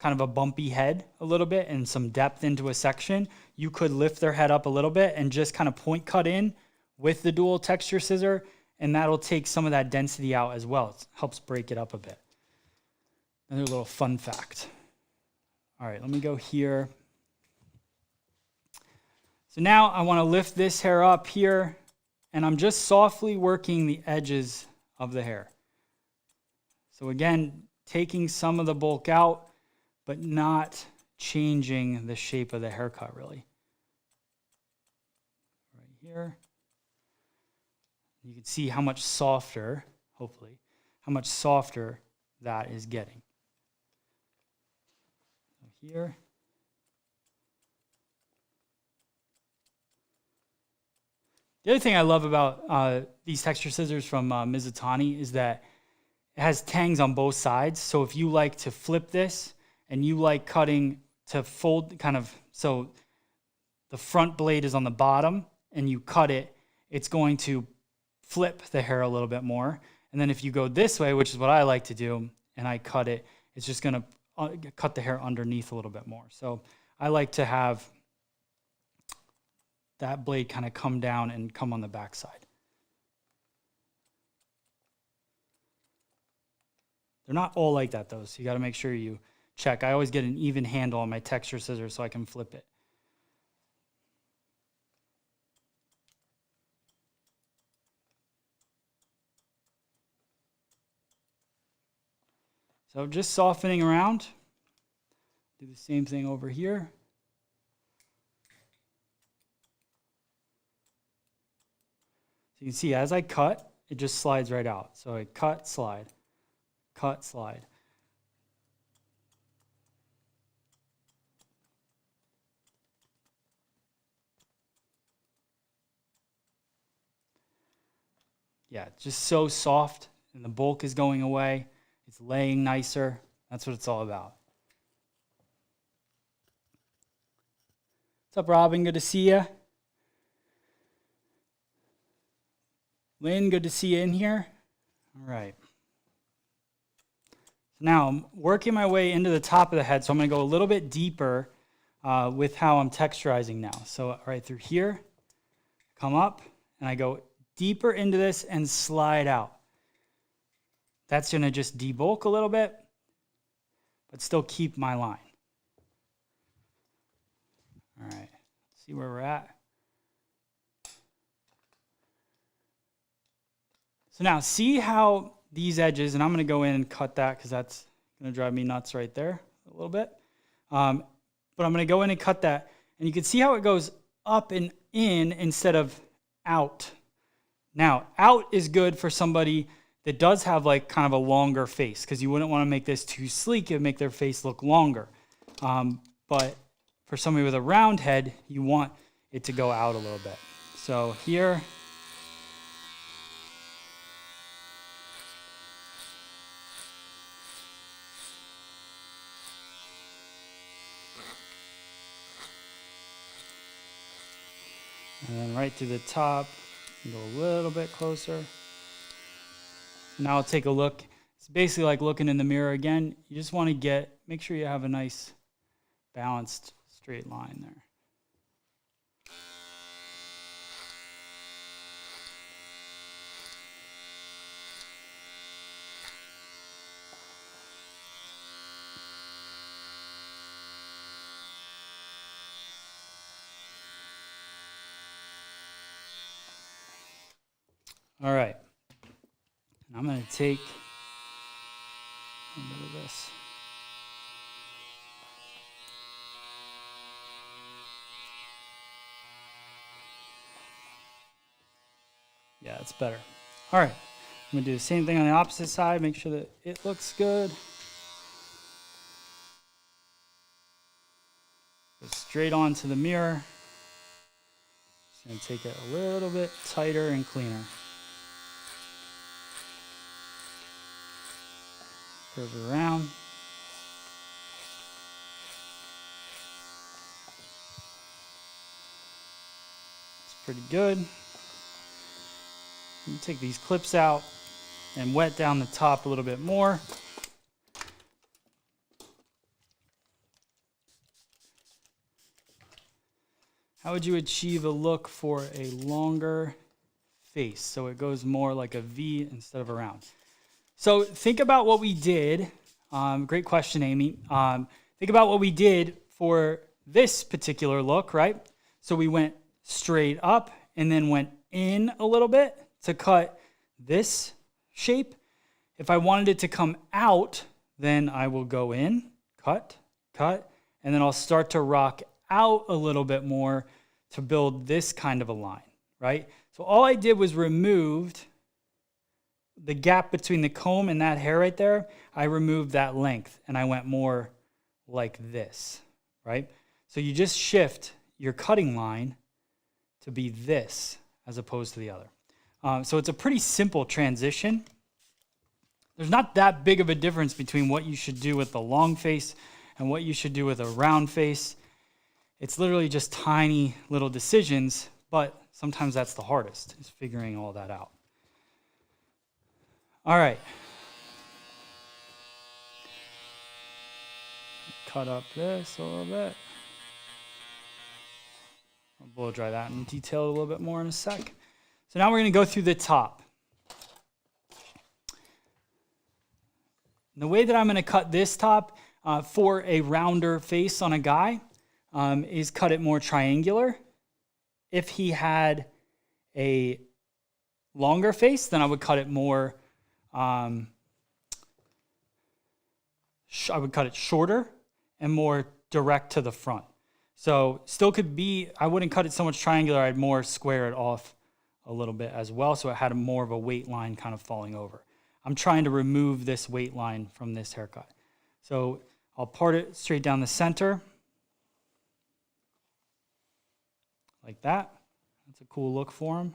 of a bumpy head a little bit and some depth into a section, you could lift their head up a little bit and just kind of point cut in with the dual texture scissor, and that'll take some of that density out as well. It helps break it up a bit. Another little fun fact. All right, let me go here. So now I want to lift this hair up here, and I'm just softly working the edges of the hair. So again, taking some of the bulk out, but not changing the shape of the haircut really. Right here. You can see how much softer, hopefully, how much softer that is getting. So here. The other thing I love about these texture scissors from Mizutani is that it has tangs on both sides. So if you like to flip this and you like cutting to fold kind of, so the front blade is on the bottom and you cut it, it's going to flip the hair a little bit more. And then if you go this way, which is what I like to do, and I cut it, it's just going to cut the hair underneath a little bit more. So I like to have that blade kind of come down and come on the backside. They're not all like that though, so you got to make sure you check. I always get an even handle on my texture scissors so I can flip it. So just softening around. Do the same thing over here. So you can see as I cut, it just slides right out. So I cut, slide, cut, slide. Yeah, it's just so soft, and the bulk is going away. It's laying nicer. That's what it's all about. What's up, Robin? Good to see you. Lynn, good to see you in here. All right. So now I'm working my way into the top of the head, so I'm going to go a little bit deeper with how I'm texturizing now. So right through here, come up, and I go deeper into this and slide out. That's going to just debulk a little bit, but still keep my line. All right, let's see where we're at. So now see how these edges, and I'm going to go in and cut that because that's going to drive me nuts right there a little bit. But I'm going to go in and cut that, and you can see how it goes up and in instead of out. Now, out is good for somebody that does have like kind of a longer face, because you wouldn't want to make this too sleek. It would make their face look longer. But for somebody with a round head, you want it to go out a little bit. So here, and then right to the top, go a little bit closer. Now I'll take a look. It's basically like looking in the mirror again. You just want to make sure you have a nice balanced straight line there. All right, I'm going to take a bit of this. Yeah, it's better. All right, I'm going to do the same thing on the opposite side, make sure that it looks good. Go straight onto the mirror. Just going to take it a little bit tighter and cleaner. Curve it around. It's pretty good. You take these clips out and wet down the top a little bit more. How would you achieve a look for a longer face so it goes more like a V instead of a round? So think about what we did. Great question, Amy. Think about what we did for this particular look, right? So we went straight up and then went in a little bit to cut this shape. If I wanted it to come out, then I will go in, cut, and then I'll start to rock out a little bit more to build this kind of a line, right? So all I did was removed the gap between the comb and that hair right there. I removed that length and I went more like this, right? So you just shift your cutting line to be this as opposed to the other. So it's a pretty simple transition. There's not that big of a difference between what you should do with the long face and what you should do with a round face. It's literally just tiny little decisions, but sometimes that's the hardest, is figuring all that out. All right. Cut up this a little bit. I'll blow dry that in detail a little bit more in a sec. So now we're going to go through the top. The way that I'm going to cut this top for a rounder face on a guy is cut it more triangular. If he had a longer face, then I would cut it more I would cut it shorter and more direct to the front. So still could be, I wouldn't cut it so much triangular, I'd more square it off a little bit as well, so it had more of a weight line kind of falling over. I'm trying to remove this weight line from this haircut. So I'll part it straight down the center, like that. That's a cool look for him.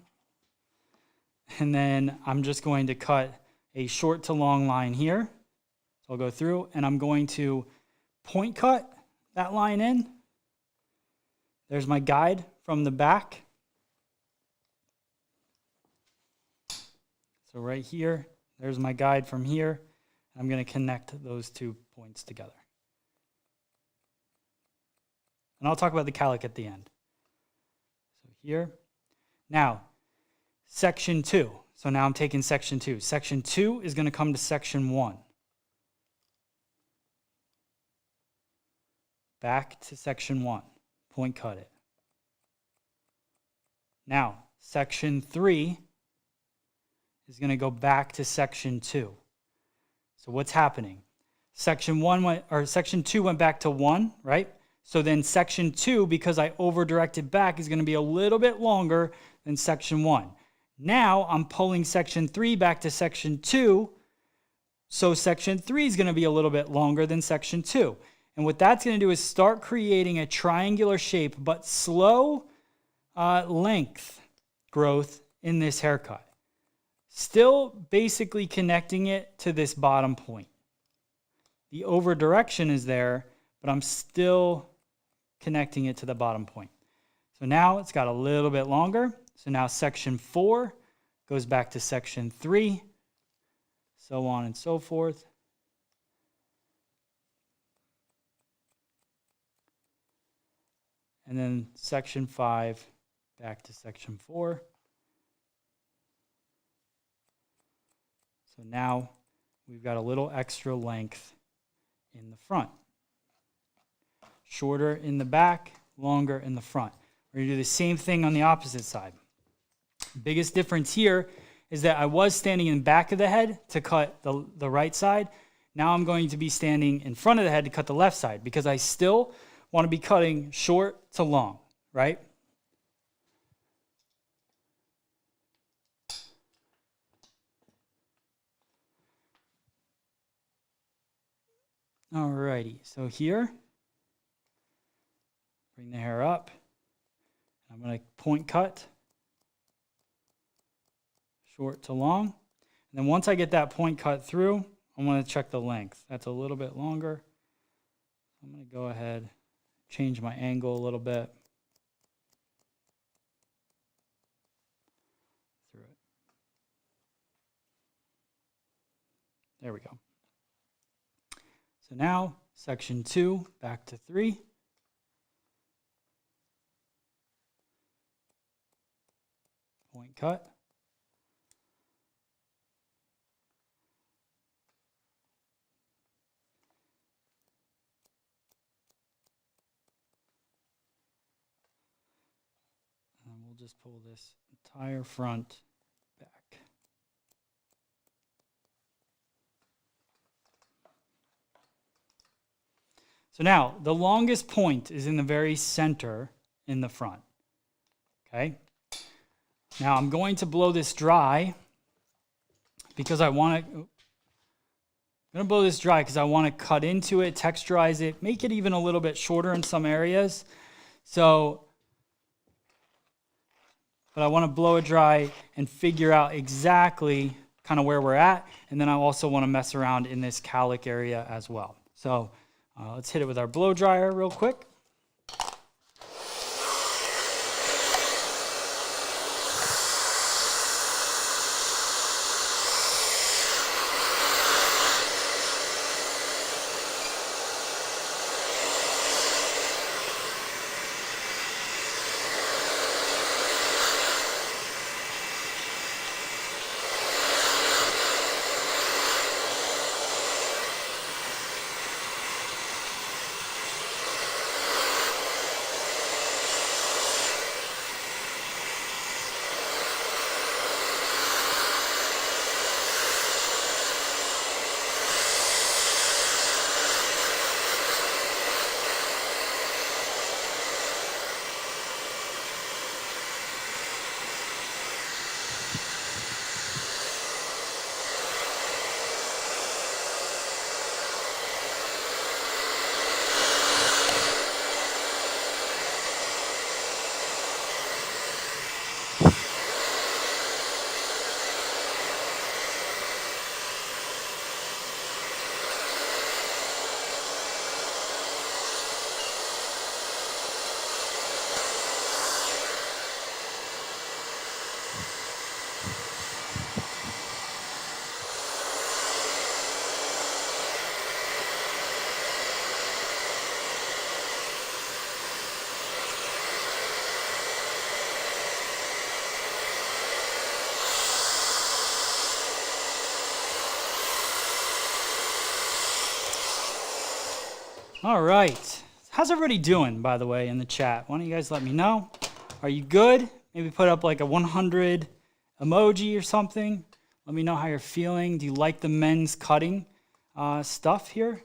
And then I'm just going to cut a short to long line here. So I'll go through and I'm going to point cut that line in. There's my guide from the back. So right here, there's my guide from here. I'm going to connect those 2 points together. And I'll talk about the calic at the end. So here. Now, section 2. So now I'm taking section 2. Section 2 is going to come to section 1. Back to section 1. Point cut it. Now, section 3 is going to go back to section 2. So what's happening? Section 2 went back to 1, right? So then section 2, because I over-directed back, is going to be a little bit longer than section 1. Now I'm pulling section 3 back to section 2, so section 3 is going to be a little bit longer than section 2. And what that's going to do is start creating a triangular shape, but slow length growth in this haircut. Still basically connecting it to this bottom point. The over direction is there, but I'm still connecting it to the bottom point. So now it's got a little bit longer. So now section 4 goes back to section 3, so on and so forth. And then section 5 back to section 4. So now we've got a little extra length in the front. Shorter in the back, longer in the front. We're going to do the same thing on the opposite side. Biggest difference here is that I was standing in the back of the head to cut the right side. Now I'm going to be standing in front of the head to cut the left side because I still want to be cutting short to long, right? Alrighty, so here, bring the hair up. I'm going to point cut, short to long. And then once I get that point cut through, I'm going to check the length. That's a little bit longer. I'm going to go ahead, change my angle a little bit. Through it. There we go. So now, section 2, back to 3. Point cut. And we'll just pull this entire front back. So now, the longest point is in the very center in the front. Okay? Now I'm going to blow this dry because I want to, I'm going to blow this dry because I want to cut into it, texturize it, make it even a little bit shorter in some areas. So, but I want to blow it dry and figure out exactly kind of where we're at. And then I also want to mess around in this cowlick area as well. So let's hit it with our blow dryer real quick. All right. How's everybody doing, by the way, in the chat? Why don't you guys let me know? Are you good? Maybe put up like a 100 emoji or something. Let me know how you're feeling. Do you like the men's cutting stuff here?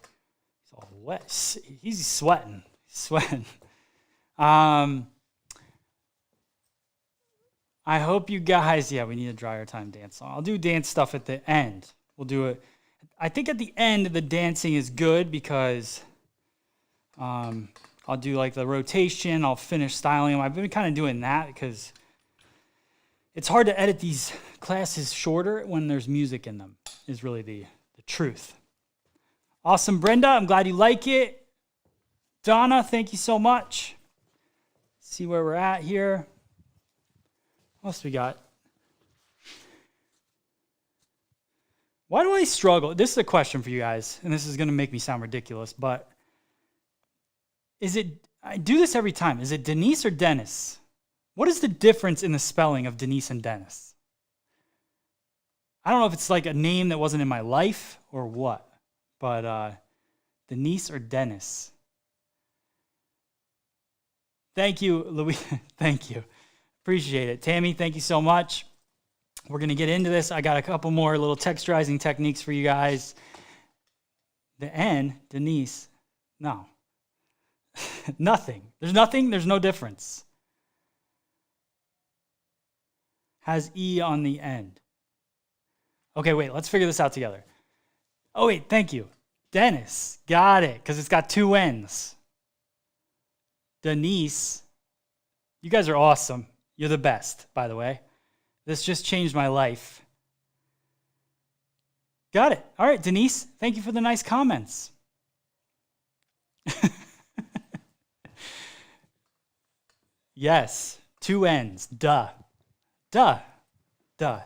He's all wet. He's sweating. He's sweating. I hope you guys, yeah, we need a dryer time dance song. I'll do dance stuff at the end. We'll do it. I think at the end, the dancing is good because I'll do like the rotation. I'll finish styling them. I've been kind of doing that because it's hard to edit these classes shorter when there's music in them, is really the truth. Awesome, Brenda. I'm glad you like it. Donna, thank you so much. See where we're at here. What else we got? Why do I struggle? This is a question for you guys, and this is going to make me sound ridiculous, but I do this every time. Is it Denise or Dennis? What is the difference in the spelling of Denise and Dennis? I don't know if it's like a name that wasn't in my life or what, but Denise or Dennis? Thank you, Louis. Thank you. Appreciate it. Tammy, thank you so much. We're going to get into this. I got a couple more little texturizing techniques for you guys. The N, Denise, no. Nothing. There's nothing. There's no difference. Has E on the end. Okay, wait. Let's figure this out together. Oh, wait. Thank you. Dennis. Got it. Because it's got two N's. Denise. You guys are awesome. You're the best, by the way. This just changed my life. Got it. All right, Denise. Thank you for the nice comments. Yes. Two N's. Duh. Duh. Duh.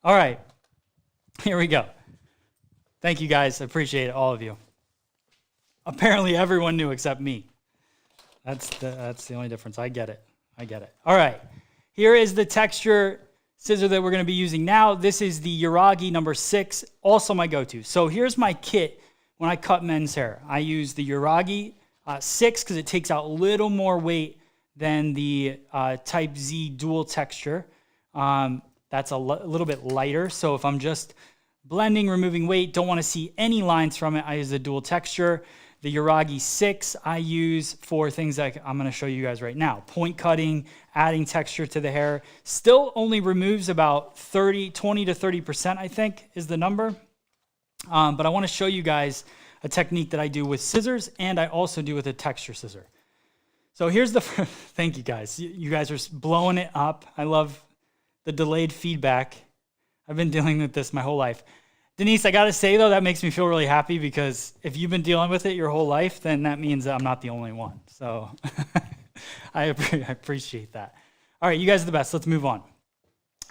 All right. Here we go. Thank you, guys. I appreciate it, all of you. Apparently, everyone knew except me. That's the only difference. I get it. All right. Here is the texture scissor that we're going to be using now. This is the Uragi number 6, also my go-to. So here's my kit when I cut men's hair. I use the Uragi 6 because it takes out a little more weight than the Type Z dual texture. That's a little bit lighter. So if I'm just blending, removing weight, don't want to see any lines from it, I use the dual texture. The Uragi 6 I use for things like I'm going to show you guys right now. Point cutting, adding texture to the hair. Still only removes about 20 to 30%, I think, is the number. But I want to show you guys a technique that I do with scissors, and I also do with a texture scissor. So here's the thank you guys. You guys are blowing it up. I love the delayed feedback. I've been dealing with this my whole life. Denise, I got to say, though, that makes me feel really happy because if you've been dealing with it your whole life, then that means that I'm not the only one. So I appreciate that. All right, you guys are the best. Let's move on.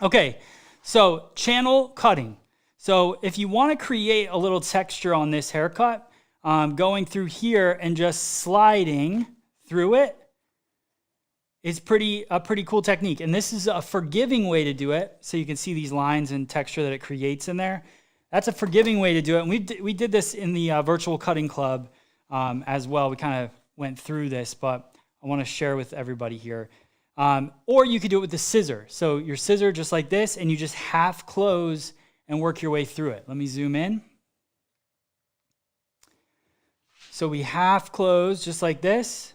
Okay, so channel cutting. So if you want to create a little texture on this haircut, going through here and just sliding through it is a pretty cool technique. And this is a forgiving way to do it. So you can see these lines and texture that it creates in there. That's a forgiving way to do it. And we did this in the virtual cutting club as well. We kind of went through this, but I want to share with everybody here. Or you could do it with the scissor. So your scissor just like this, and you just half close and work your way through it. Let me zoom in. So we half close just like this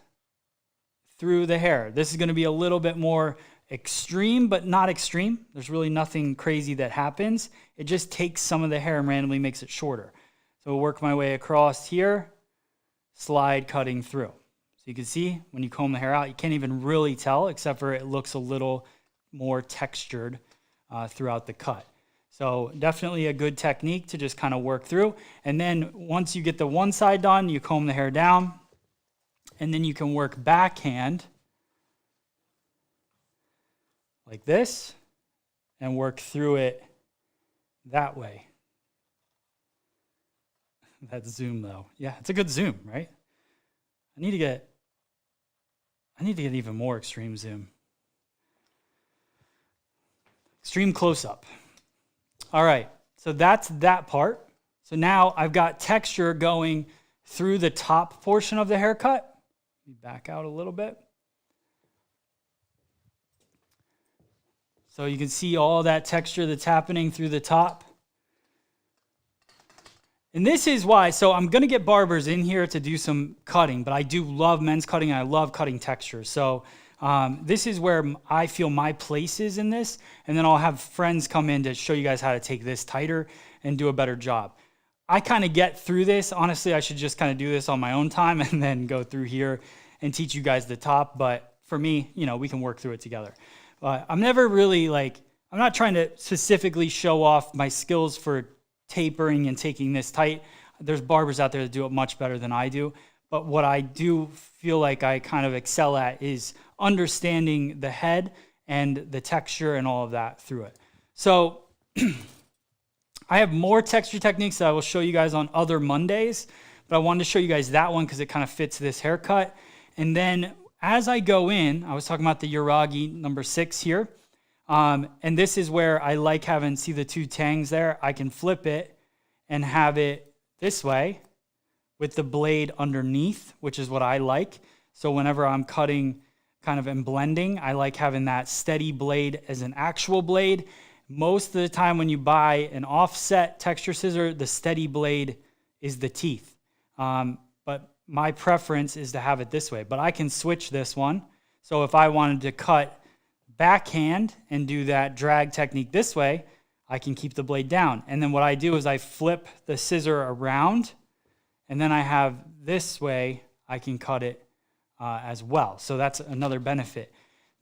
through the hair. This is going to be a little bit more extreme, but not extreme. There's really nothing crazy that happens. It just takes some of the hair and randomly makes it shorter. So I'll work my way across here, slide cutting through. So you can see when you comb the hair out, you can't even really tell except for it looks a little more textured throughout the cut. So definitely a good technique to just kind of work through. And then once you get the one side done, you comb the hair down, and then you can work backhand like this and work through it that way. That zoom though. Yeah, it's a good zoom, right? I need to get even more extreme zoom. Extreme close up. All right, so that's that part. So now I've got texture going through the top portion of the haircut. Let me back out a little bit. So you can see all that texture that's happening through the top. And this is why, so I'm going to get barbers in here to do some cutting, but I do love men's cutting, and I love cutting texture. So this is where I feel my place is in this, and then I'll have friends come in to show you guys how to take this tighter and do a better job. I kind of get through this. Honestly, I should just kind of do this on my own time and then go through here and teach you guys the top. But for me, you know, we can work through it together. I'm never really like, I'm not trying to specifically show off my skills for tapering and taking this tight. There's barbers out there that do it much better than I do. But what I do feel like I kind of excel at is understanding the head and the texture and all of that through it. So I have more texture techniques that I will show you guys on other Mondays, but I wanted to show you guys that one because it kind of fits this haircut. And then as I go in, I was talking about the Uragi number 6 here. And this is where I like having, see the two tangs there? I can flip it and have it this way with the blade underneath, which is what I like. So whenever I'm cutting kind of and blending, I like having that steady blade as an actual blade. Most of the time when you buy an offset texture scissor, the steady blade is the teeth. But my preference is to have it this way, but I can switch this one. So if I wanted to cut backhand and do that drag technique this way, I can keep the blade down. And then what I do is I flip the scissor around, and then I have this way, I can cut it as well. So that's another benefit.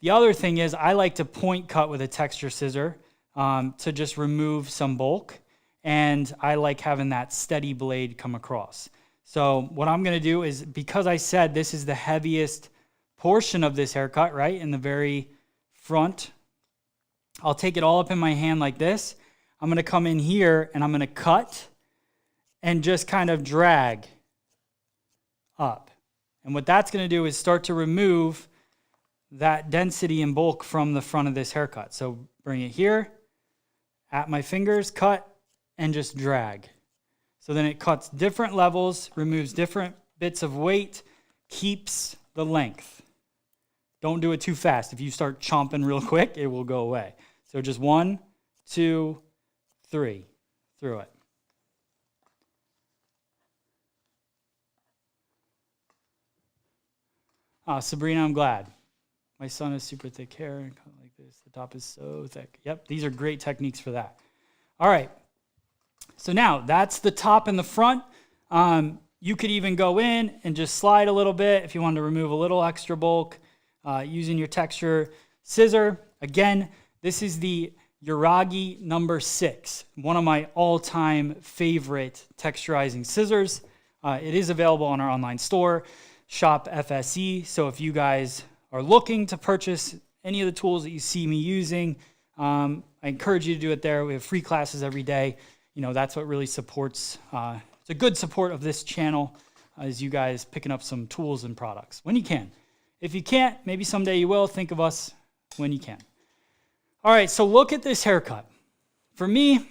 The other thing is I like to point cut with a texture scissor to just remove some bulk, and I like having that steady blade come across. So what I'm gonna do is, because I said this is the heaviest portion of this haircut, right, in the very front, I'll take it all up in my hand like this. I'm gonna come in here and I'm gonna cut and just kind of drag up. And what that's gonna do is start to remove that density and bulk from the front of this haircut. So bring it here, at my fingers, cut, and just drag. So then it cuts different levels, removes different bits of weight, keeps the length. Don't do it too fast. If you start chomping real quick, it will go away. So just 1, 2, 3 through it. Sabrina, I'm glad. My son has super thick hair and cut like this. The top is so thick. Yep, these are great techniques for that. All right. So now that's the top and the front. You could even go in and just slide a little bit if you wanted to remove a little extra bulk using your texture scissor. Again, this is the Uragi number 6, one of my all-time favorite texturizing scissors. It is available on our online store, Shop FSE. So if you guys are looking to purchase any of the tools that you see me using, I encourage you to do it there. We have free classes every day. You know, that's what really supports, it's a good support of this channel, is you guys picking up some tools and products when you can. If you can't, maybe someday you will. Think of us when you can. All right, so look at this haircut. For me,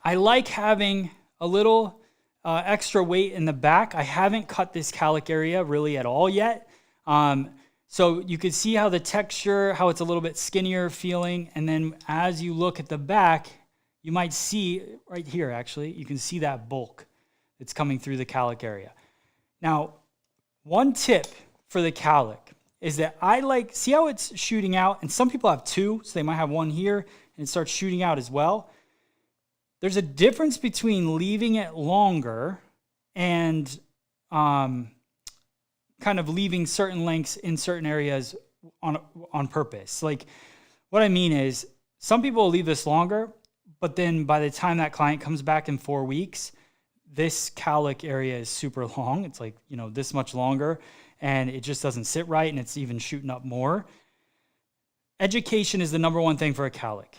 I like having a little extra weight in the back. I haven't cut this cowlick area really at all yet. So you can see how the texture, how it's a little bit skinnier feeling. And then as you look at the back, you might see right here, actually, you can see that bulk that's coming through the cowlick area. Now, one tip for the cowlick is that I like, see how it's shooting out? And some people have 2, so they might have 1 here and it starts shooting out as well. There's a difference between leaving it longer and kind of leaving certain lengths in certain areas on purpose. Like, what I mean is, some people will leave this longer, but then by the time that client comes back in 4 weeks, this cowlick area is super long. It's like, you know, this much longer, and it just doesn't sit right, and it's even shooting up more. Education is the number one thing for a cowlick.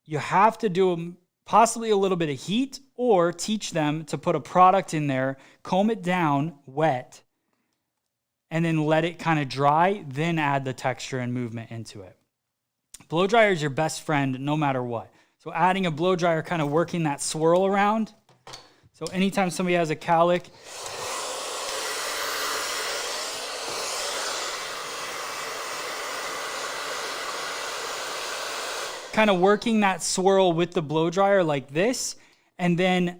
You have to do possibly a little bit of heat, or teach them to put a product in there, comb it down wet, and then let it kind of dry, then add the texture and movement into it. Blow dryer is your best friend no matter what. So adding a blow dryer, kind of working that swirl around. So anytime somebody has a cowlick, kind of working that swirl with the blow dryer like this, and then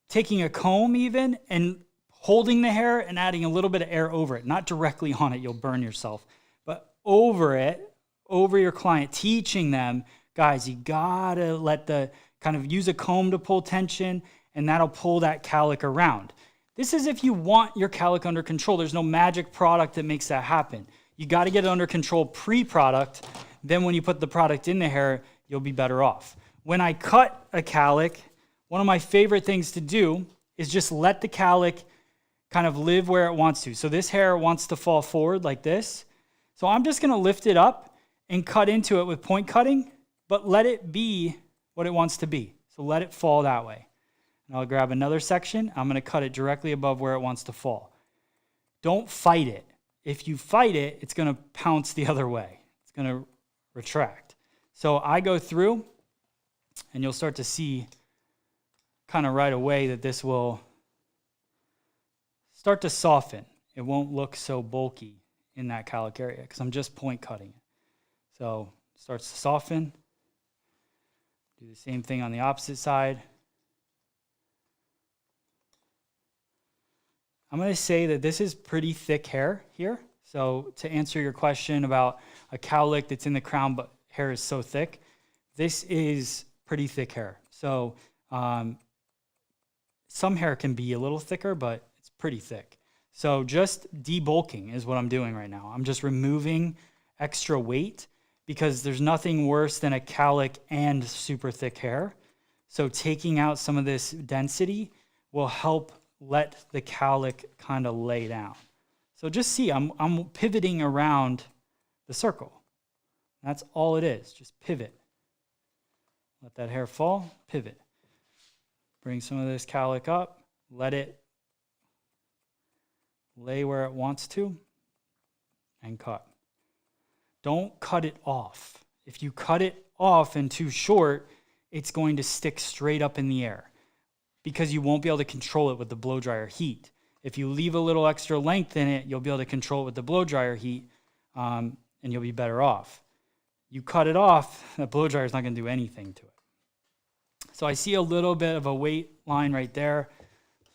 taking a comb even and holding the hair and adding a little bit of air over it, not directly on it, you'll burn yourself, but over it, over your client, teaching them, guys, you gotta use a comb to pull tension, and that'll pull that cowlick around. This is if you want your cowlick under control. There's no magic product that makes that happen. You gotta get it under control pre-product. Then when you put the product in the hair, you'll be better off. When I cut a cowlick, one of my favorite things to do is just let the cowlick kind of live where it wants to. So this hair wants to fall forward like this. So I'm just gonna lift it up and cut into it with point cutting, but let it be what it wants to be. So let it fall that way. And I'll grab another section. I'm gonna cut it directly above where it wants to fall. Don't fight it. If you fight it, it's gonna pounce the other way. It's gonna retract. So I go through, and you'll start to see kind of right away that this will start to soften. It won't look so bulky in that cowlick area because I'm just point cutting it. So it starts to soften. Do the same thing on the opposite side. I'm going to say that this is pretty thick hair here. So to answer your question about a cowlick that's in the crown but hair is so thick, this is pretty thick hair. So some hair can be a little thicker, but it's pretty thick. So just debulking is what I'm doing right now. I'm just removing extra weight because there's nothing worse than a cowlick and super thick hair. So taking out some of this density will help let the cowlick kind of lay down. So just see, I'm pivoting around the circle. That's all it is, just pivot. Let that hair fall, pivot. Bring some of this cowlick up, let it lay where it wants to, and cut. Don't cut it off. If you cut it off and too short, it's going to stick straight up in the air because you won't be able to control it with the blow dryer heat. If you leave a little extra length in it, you'll be able to control it with the blow dryer heat, and you'll be better off. You cut it off, the blow dryer is not going to do anything to it. So I see a little bit of a weight line right there.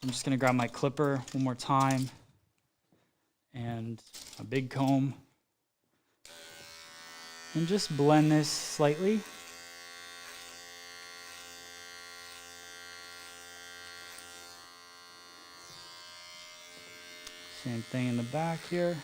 I'm just going to grab my clipper one more time and a big comb and just blend this slightly. Same thing in the back here.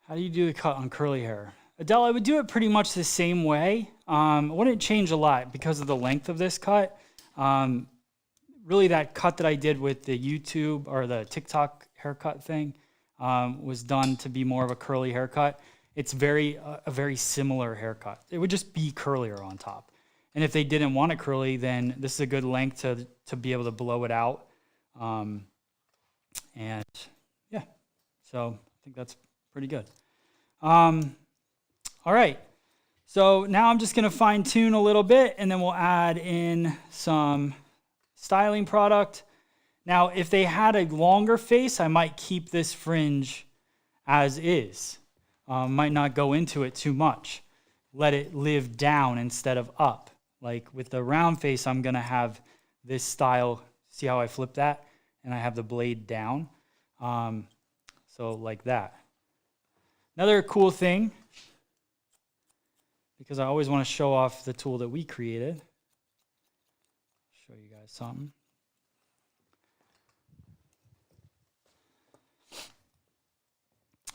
How do you do the cut on curly hair? Adele, I would do it pretty much the same way. It wouldn't change a lot because of the length of this cut. Really that cut that I did with the YouTube or the TikTok haircut thing was done to be more of a curly haircut. It's a very similar haircut. It would just be curlier on top. And if they didn't want it curly, then this is a good length to be able to blow it out. And yeah, so I think that's pretty good. All right, so now I'm just gonna fine tune a little bit and then we'll add in some styling product. Now, if they had a longer face, I might keep this fringe as is. Might not go into it too much. Let it live down instead of up. Like with the round face, I'm gonna have this style. See how I flip that? And I have the blade down. So like that. Another cool thing, because I always want to show off the tool that we created. Show you guys something.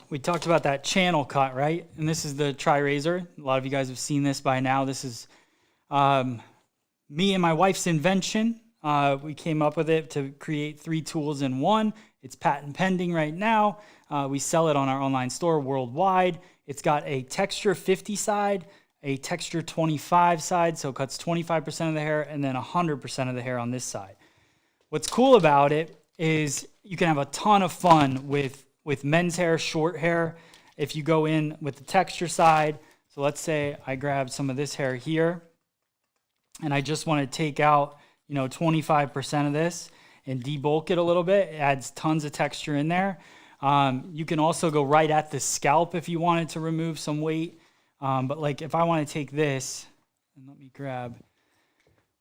We talked about that channel cut, right? And this is the TriRazor. A lot of you guys have seen this by now. This is me and my wife's invention. We came up with it to create 3 tools in one. It's patent pending right now. We sell it on our online store worldwide. It's got a texture 50 side, a texture 25 side, so it cuts 25% of the hair, and then 100% of the hair on this side. What's cool about it is you can have a ton of fun with men's hair, short hair. If you go in with the texture side, So let's say I grab some of this hair here and I just want to take out, 25% of this and debulk it a little bit. It adds tons of texture in there. You can also go right at the scalp if you wanted to remove some weight. But like if I want to take this, and let me grab,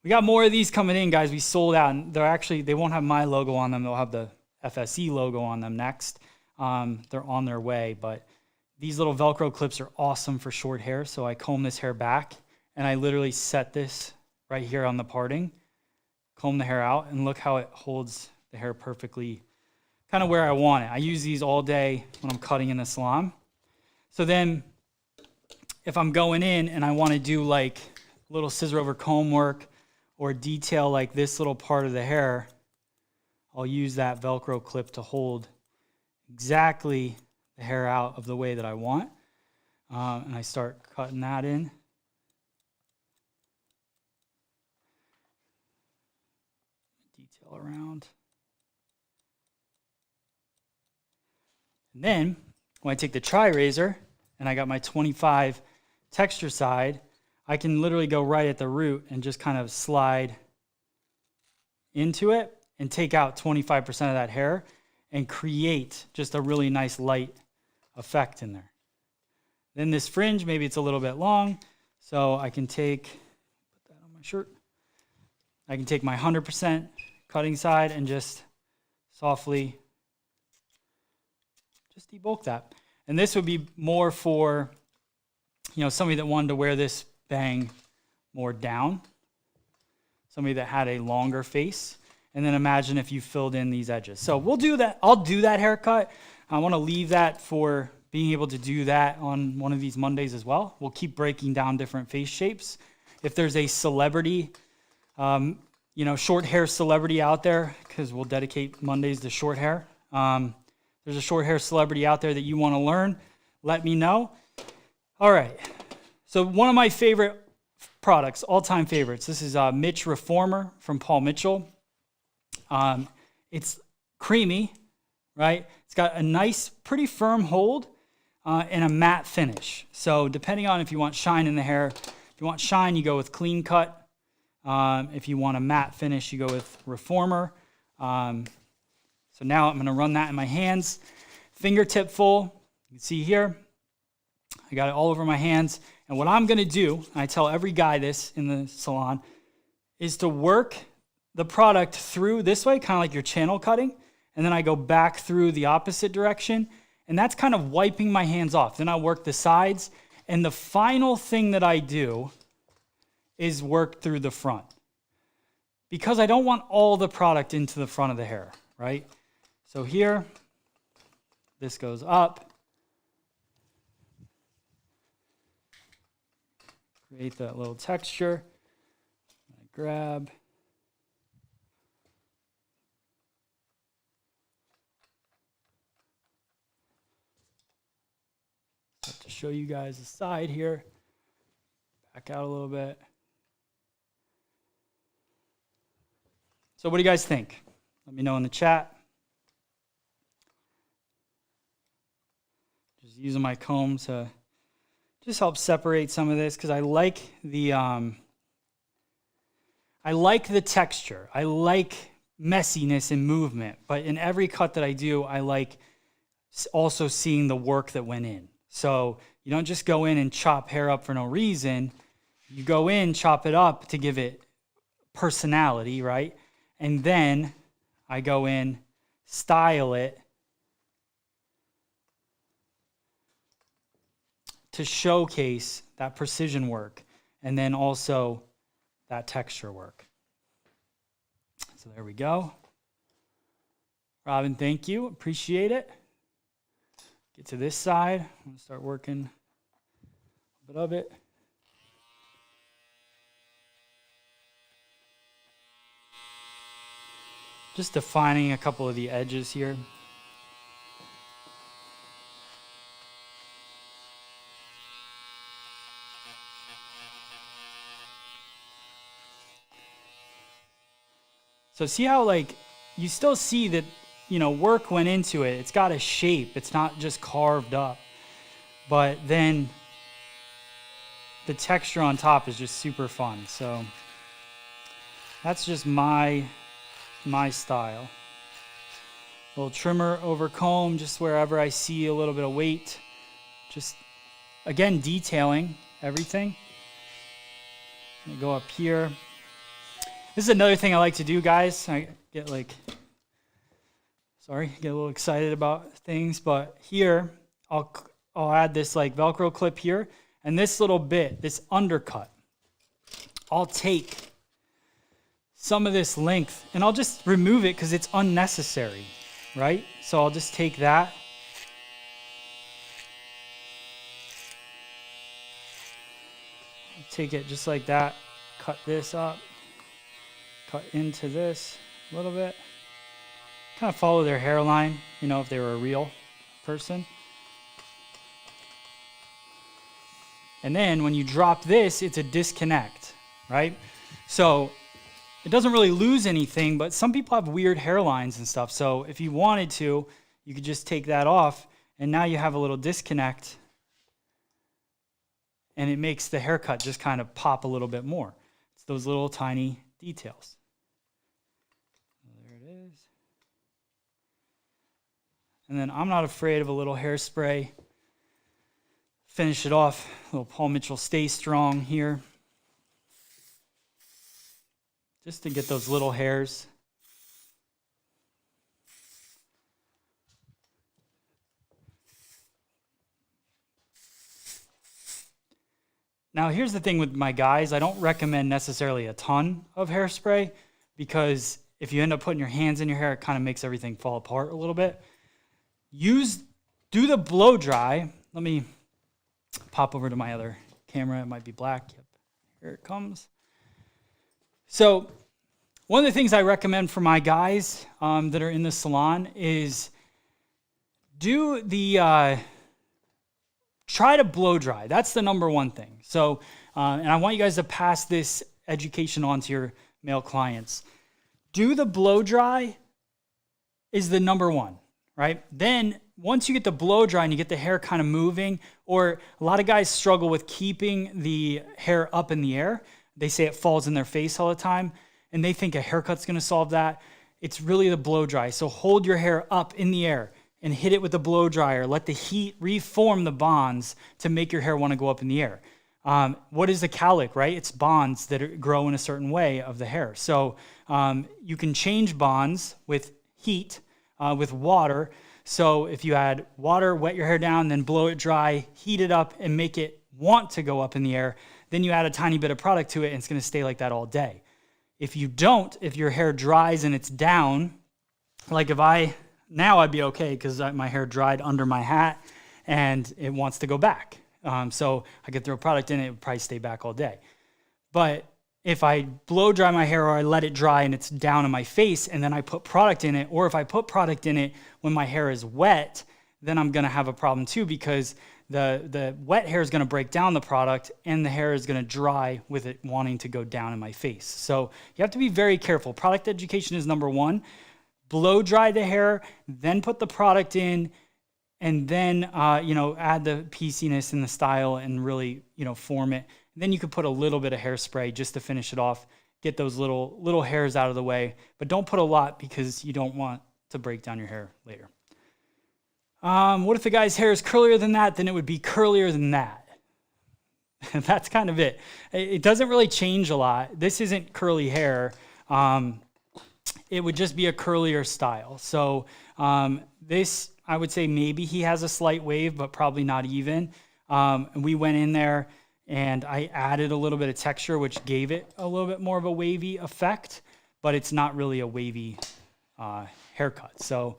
we got more of these coming in, guys. We sold out, and they won't have my logo on them. They'll have the FSE logo on them next. They're on their way, but these little Velcro clips are awesome for short hair. So I comb this hair back and I literally set this right here on the parting, comb the hair out, and look how it holds the hair perfectly, kind of where I want it. I use these all day when I'm cutting in the salon. So then if I'm going in and I want to do like little scissor over comb work or detail like this little part of the hair, I'll use that Velcro clip to hold exactly the hair out of the way that I want. And I start cutting that in. Detail around. And then when I take the TriRazor and I got my 25 texture side, I can literally go right at the root and just kind of slide into it and take out 25% of that hair and create just a really nice light effect in there. Then this fringe, maybe it's a little bit long, so I can put that on my shirt. I can take my 100% cutting side and just softly just debulk that. And this would be more for, somebody that wanted to wear this bang more down, somebody that had a longer face. And then imagine if you filled in these edges. So we'll do that. I'll do that haircut. I want to leave that for being able to do that on one of these Mondays as well. We'll keep breaking down different face shapes. If there's a celebrity, short hair celebrity out there, because we'll dedicate Mondays to short hair. There's a short hair celebrity out there that you want to learn, let me know. All right. So one of my favorite products, all-time favorites, this is Mitch Reformer from Paul Mitchell. It's creamy, right? It's got a nice, pretty firm hold and a matte finish. So depending on if you want shine in the hair, if you want shine, you go with Clean Cut. If you want a matte finish, you go with Reformer. So now I'm going to run that in my hands. Fingertip full. You can see here, I got it all over my hands. And what I'm going to do, and I tell every guy this in the salon, is to work the product through this way, kind of like you're channel cutting, and then I go back through the opposite direction, and that's kind of wiping my hands off. Then I work the sides, and the final thing that I do is work through the front, because I don't want all the product into the front of the hair, right? So here, this goes up, create that little texture, I grab, to show you guys the side here. Back out a little bit. So what do you guys think? Let me know in the chat. Just using my comb to just help separate some of this, because I like the texture. I like messiness and movement, but in every cut that I do, I like also seeing the work that went in. So you don't just go in and chop hair up for no reason. You go in, chop it up to give it personality, right? And then I go in, style it to showcase that precision work and then also that texture work. So there we go. Robin, thank you. Appreciate it. Get to this side. I'm going to start working a bit of it. Just defining a couple of the edges here. So see how you still see that, work went into it. It's got a shape. It's not just carved up. But then the texture on top is just super fun. So that's just my style. Little trimmer over comb, just wherever I see a little bit of weight. Just, again, detailing everything. I'm gonna go up here. This is another thing I like to do, guys. I get get a little excited about things, but here, I'll add this like Velcro clip here, and this little bit, this undercut, I'll take some of this length and I'll just remove it because it's unnecessary, right? So I'll just take that. I'll take it just like that, cut this up, cut into this a little bit. Kind of follow their hairline, you know, if they were a real person. And then when you drop this, it's a disconnect, right? So it doesn't really lose anything, but some people have weird hairlines and stuff. So if you wanted to, you could just take that off, and now you have a little disconnect, and it makes the haircut just kind of pop a little bit more. It's those little tiny details. There it is. And then I'm not afraid of a little hairspray. Finish it off. A little Paul Mitchell Stay Strong here. Just to get those little hairs. Now here's the thing with my guys. I don't recommend necessarily a ton of hairspray, because if you end up putting your hands in your hair, it kind of makes everything fall apart a little bit. Do the blow dry. Let me pop over to my other camera. It might be black. Yep. Here it comes. So one of the things I recommend for my guys that are in the salon is do the try to blow dry. That's the number one thing. So and I want you guys to pass this education on to your male clients. Do the blow dry is the number one, right? Then once you get the blow dry and you get the hair kind of moving, or a lot of guys struggle with keeping the hair up in the air. They say it falls in their face all the time, and they think a haircut's gonna solve that. It's really the blow dry. So hold your hair up in the air and hit it with the blow dryer. Let the heat reform the bonds to make your hair wanna go up in the air. What is the cowlick, right? It's bonds that grow in a certain way of the hair. So you can change bonds with heat, with water. So if you add water, wet your hair down, then blow it dry, heat it up, and make it want to go up in the air, then you add a tiny bit of product to it, and it's going to stay like that all day. If you don't, if your hair dries and it's down, like now I'd be okay because my hair dried under my hat and it wants to go back. So I could throw product in it, would probably stay back all day. But if I blow dry my hair, or I let it dry and it's down in my face, and then I put product in it, or if I put product in it when my hair is wet, then I'm gonna have a problem too, because the wet hair is gonna break down the product and the hair is gonna dry with it wanting to go down in my face. So you have to be very careful. Product education is number one. Blow dry the hair, then put the product in, and then add the pieciness and the style and really form it. And then you could put a little bit of hairspray just to finish it off, get those little hairs out of the way, but don't put a lot because you don't want to break down your hair later. What if the guy's hair is curlier than that? Then it would be curlier than that. That's kind of it. It doesn't really change a lot. This isn't curly hair. It would just be a curlier style. So this, I would say maybe he has a slight wave, but probably not even. We went in there and I added a little bit of texture, which gave it a little bit more of a wavy effect, but it's not really a wavy haircut. So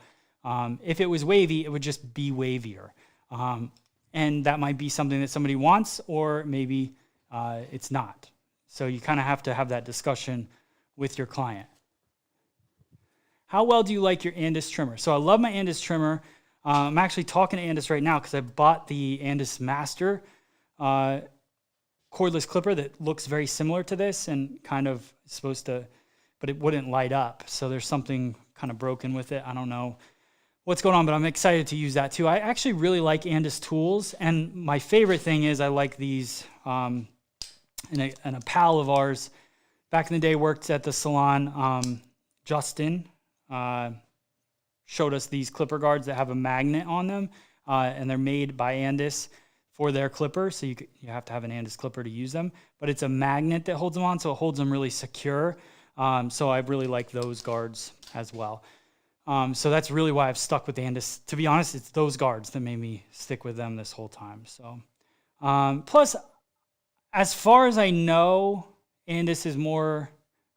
if it was wavy, it would just be wavier. And that might be something that somebody wants, or maybe it's not. So you kind of have to have that discussion with your client. How well do you like your Andis trimmer? So I love my Andis trimmer. I'm actually talking to Andis right now because I bought the Andis Master cordless clipper that looks very similar to this and kind of supposed to, but it wouldn't light up. So there's something kind of broken with it. I don't know what's going on, but I'm excited to use that too. I actually really like Andis tools, and my favorite thing is I like these and a pal of ours back in the day worked at the Salon. Justin showed us these clipper guards that have a magnet on them, and they're made by Andis for their clipper, so you have to have an Andis clipper to use them. But it's a magnet that holds them on, so it holds them really secure. So I really like those guards as well. So that's really why I've stuck with Andis. To be honest, it's those guards that made me stick with them this whole time. So, plus, as far as I know, Andis is more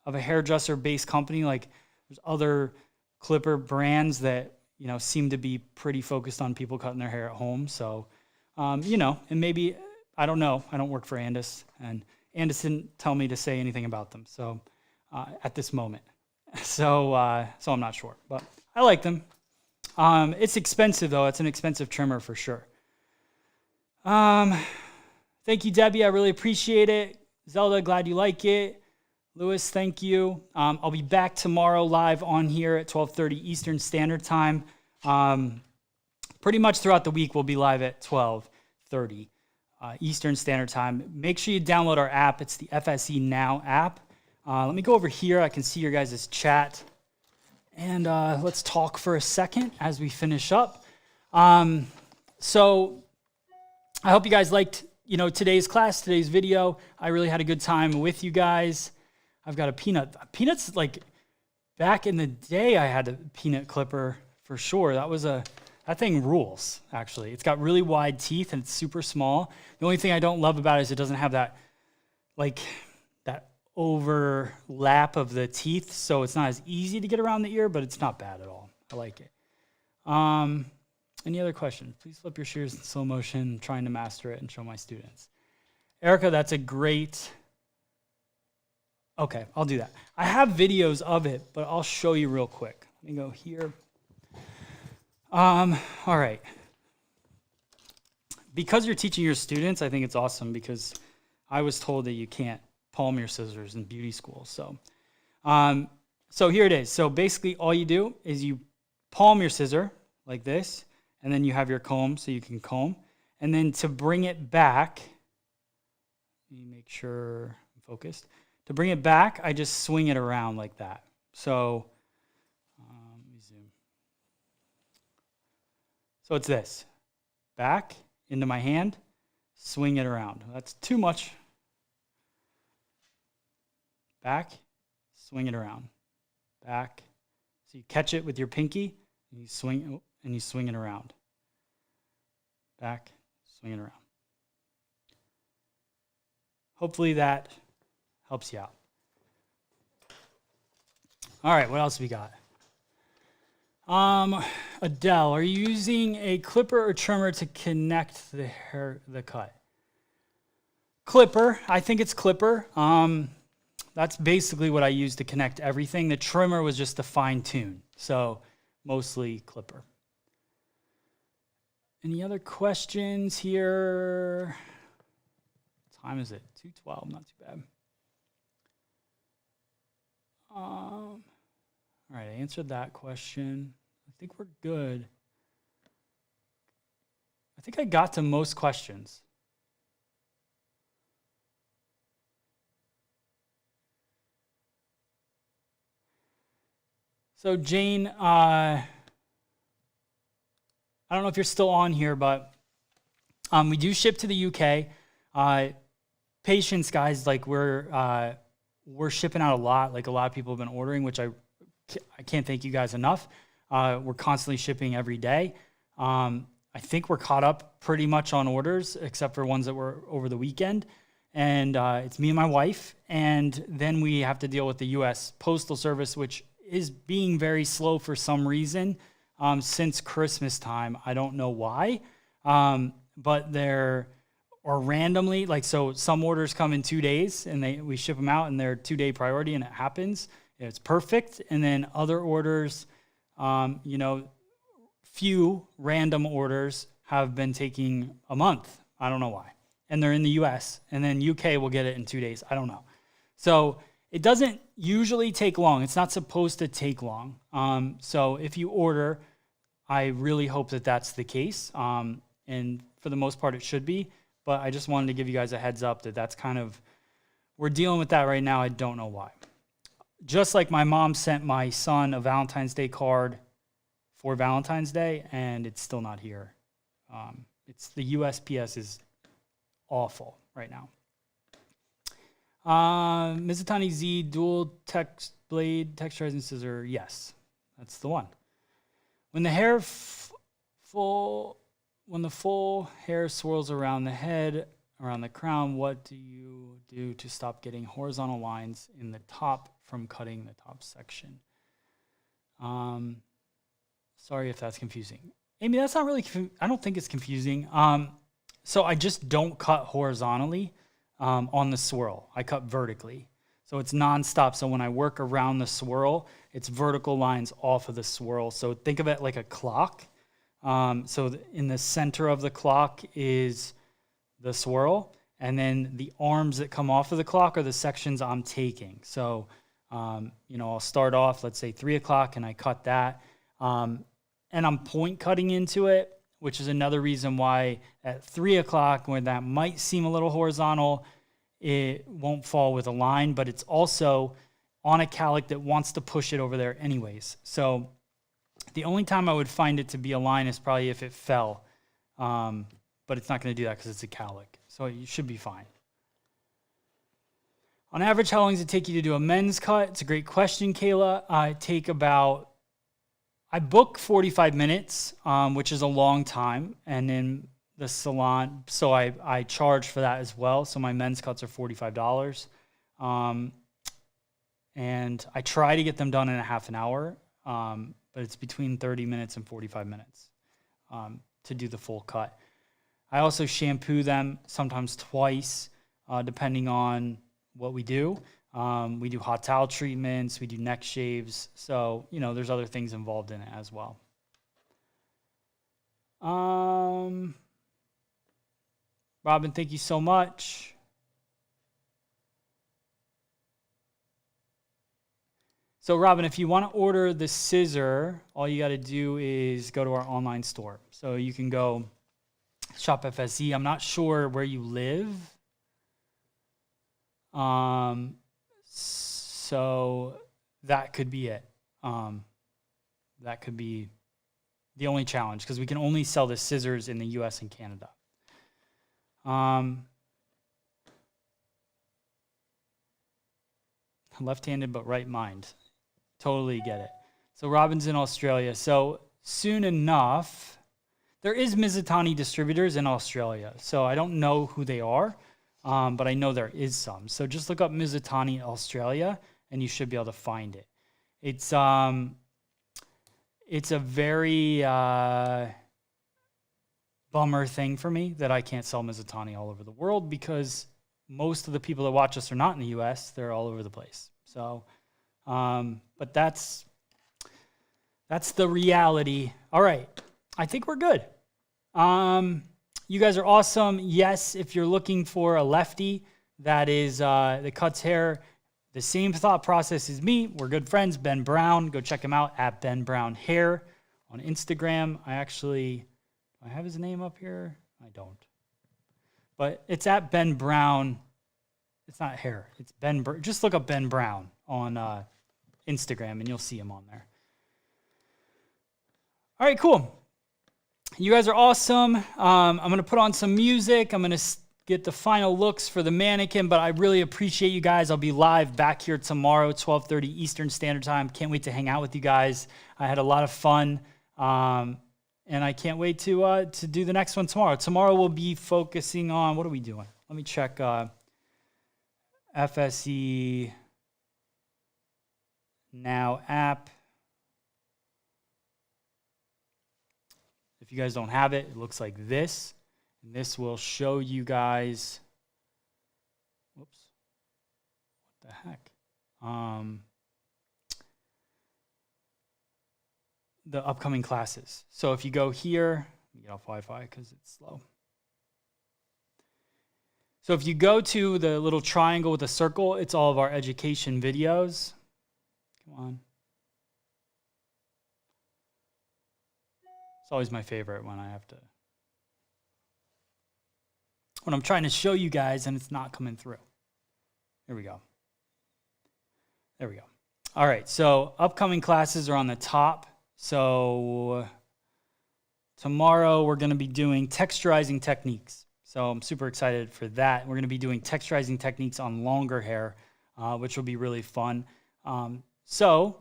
of a hairdresser-based company. Like, there's other clipper brands that, you know, seem to be pretty focused on people cutting their hair at home. So, you know, and maybe, I don't know. I don't work for Andis, and Andis didn't tell me to say anything about them. So, at this moment. So I'm not sure, but I like them. It's expensive though. It's an expensive trimmer for sure. Thank you, Debbie. I really appreciate it. Zelda, glad you like it. Lewis, thank you. I'll be back tomorrow live on here at 12:30 Eastern Standard Time. Pretty much throughout the week, we'll be live at 12:30 Eastern Standard Time. Make sure you download our app. It's the FSE Now app. Let me go over here. I can see your guys' chat. And let's talk for a second as we finish up. So I hope you guys liked, you know, today's class, today's video. I really had a good time with you guys. I've got a peanut. Peanut's like, back in the day, I had a peanut clipper for sure. That thing rules, actually. It's got really wide teeth and it's super small. The only thing I don't love about it is it doesn't have that, like, that overlap of the teeth, so it's not as easy to get around the ear, but it's not bad at all. I like it. Any other questions? Please flip your shears in slow motion. I'm trying to master it and show my students. Erica, that's a great... Okay, I'll do that. I have videos of it, but I'll show you real quick. Let me go here. All right. Because you're teaching your students, I think it's awesome because I was told that you can't palm your scissors in beauty school. So here it is. So basically all you do is you palm your scissor like this, and then you have your comb so you can comb. And then to bring it back, let me make sure I'm focused. To bring it back, I just swing it around like that. So let me zoom. So it's this. Back into my hand, swing it around. That's too much. Back, swing it around. Back. So you catch it with your pinky, and you swing it around. Back, swing it around. Hopefully that helps you out. All right, what else we got? Adele, are you using a clipper or trimmer to connect the cut? Clipper, I think it's clipper. That's basically what I use to connect everything. The trimmer was just to fine tune. So mostly clipper. Any other questions here? What time is it? 2:12, not too bad. All right, I answered that question. I think we're good. I think I got to most questions. So Jane, I don't know if you're still on here, but we do ship to the UK. Patience, guys, like we're shipping out a lot. Like a lot of people have been ordering, which I can't thank you guys enough. We're constantly shipping every day. I think we're caught up pretty much on orders, except for ones that were over the weekend. And it's me and my wife. And then we have to deal with the U.S. Postal Service, which is being very slow for some reason since Christmas time. I don't know why, but they're, or randomly, like, so some orders come in 2 days and we ship them out and they're 2 day priority and it happens. It's perfect. And then other orders, few random orders have been taking a month. I don't know why. And they're in the US, and then UK will get it in 2 days. I don't know. So it doesn't usually take long. It's not supposed to take long. So if you order, I really hope that that's the case. And for the most part, it should be. But I just wanted to give you guys a heads up that that's kind of we're dealing with that right now. I don't know why. Just like my mom sent my son a Valentine's Day card for Valentine's Day, and it's still not here. It's the USPS is awful right now. Mizutani Z dual text blade texturizing scissor. Yes, that's the one. When the hair when the full hair swirls around the head, around the crown, what do you do to stop getting horizontal lines in the top from cutting the top section? Sorry if that's confusing. Amy, that's not really, I don't think it's confusing. So I just don't cut horizontally on the swirl. I cut vertically. So it's nonstop. So when I work around the swirl, it's vertical lines off of the swirl. So think of it like a clock. So in the center of the clock is the swirl, and then the arms that come off of the clock are the sections I'm taking. So, I'll start off, let's say 3 o'clock, and I cut that. And I'm point cutting into it, which is another reason why at 3 o'clock, when that might seem a little horizontal, it won't fall with a line, but it's also on a calic that wants to push it over there anyways. So the only time I would find it to be a line is probably if it fell. But it's not going to do that because it's a calic. So you should be fine. On average, how long does it take you to do a men's cut? It's a great question, Kayla. I book 45 minutes, which is a long time. And then the salon, so I charge for that as well. So my men's cuts are $45. And I try to get them done in a half an hour, but it's between 30 minutes and 45 minutes to do the full cut. I also shampoo them sometimes twice, depending on what we do. We do hot towel treatments, we do neck shaves. So, there's other things involved in it as well. Robin, thank you so much. So Robin, if you want to order the scissor, all you got to do is go to our online store. So you can go shop FSE. I'm not sure where you live. So that could be it. That could be the only challenge because we can only sell the scissors in the US and Canada. Left-handed but right mind. Totally get it. So Robin's in Australia. So soon enough, there is Mizutani distributors in Australia. So I don't know who they are, but I know there is some. So just look up Mizutani Australia, and you should be able to find it. It's a very bummer thing for me that I can't sell Mizutani all over the world because most of the people that watch us are not in the U.S. They're all over the place. So, but that's the reality. All right. I think we're good. You guys are awesome. Yes, if you're looking for a lefty that is that cuts hair, the same thought process as me. We're good friends. Ben Brown. Go check him out at Ben Brown Hair on Instagram. Do I have his name up here? I don't. But it's at Ben Brown. It's not hair. It's Ben. Just look up Ben Brown on Instagram, and you'll see him on there. All right, cool. You guys are awesome. I'm going to put on some music. I'm going to get the final looks for the mannequin, but I really appreciate you guys. I'll be live back here tomorrow, 12:30 Eastern Standard Time. Can't wait to hang out with you guys. I had a lot of fun, and I can't wait to do the next one tomorrow. Tomorrow we'll be focusing on, what are we doing? Let me check FSE Now app. If you guys don't have it, it looks like this. And this will show you guys, whoops, what the heck? The upcoming classes. So if you go here, let me get off Wi-Fi because it's slow. So if you go to the little triangle with a circle, it's all of our education videos. Come on. It's always my favorite when when I'm trying to show you guys and it's not coming through. Here we go. There we go. All right, so upcoming classes are on the top. So tomorrow we're going to be doing texturizing techniques. So I'm super excited for that. We're going to be doing texturizing techniques on longer hair, which will be really fun. So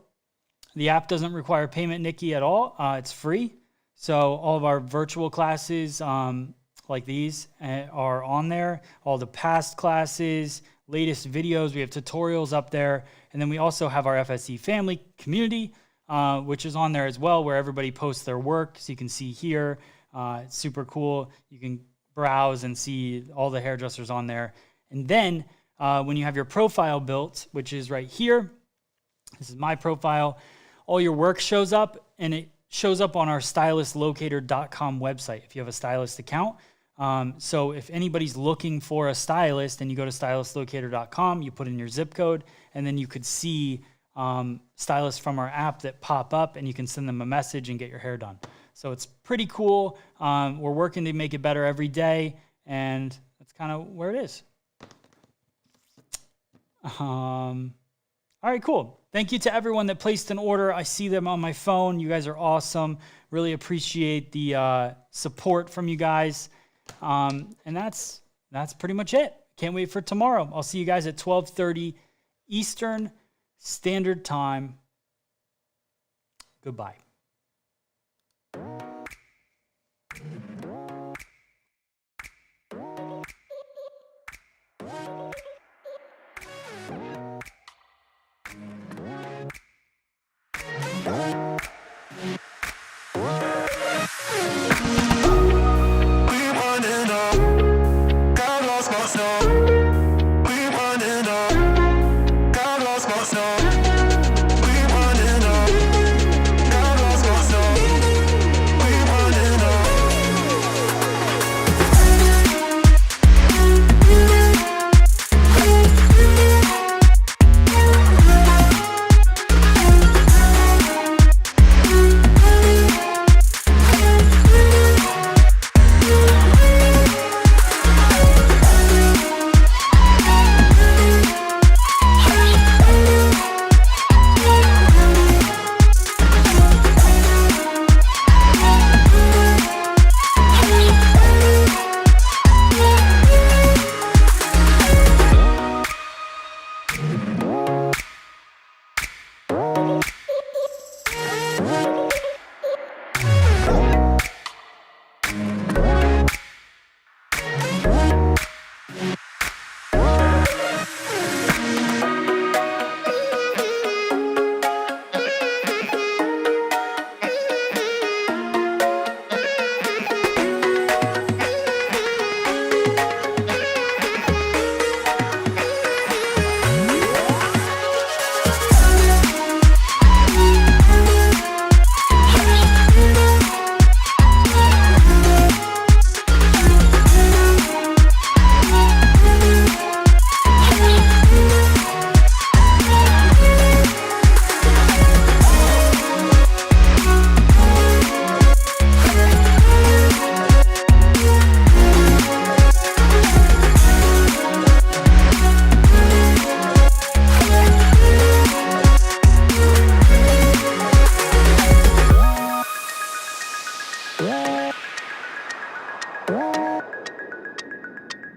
the app doesn't require payment, Nikki, at all. It's free. So all of our virtual classes like these are on there. All the past classes, latest videos, we have tutorials up there. And then we also have our FSC family community, which is on there as well, where everybody posts their work. So you can see here, it's super cool. You can browse and see all the hairdressers on there. And then when you have your profile built, which is right here, this is my profile, all your work shows up, and it shows up on our stylistlocator.com website if you have a stylist account. So if anybody's looking for a stylist and you go to stylistlocator.com, you put in your zip code, and then you could see stylists from our app that pop up, and you can send them a message and get your hair done. So it's pretty cool. We're working to make it better every day, and that's kind of where it is. All right, cool. Thank you to everyone that placed an order. I see them on my phone. You guys are awesome. Really appreciate the support from you guys. And that's pretty much it. Can't wait for tomorrow. I'll see you guys at 12:30 Eastern Standard Time. Goodbye.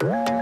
Yeah.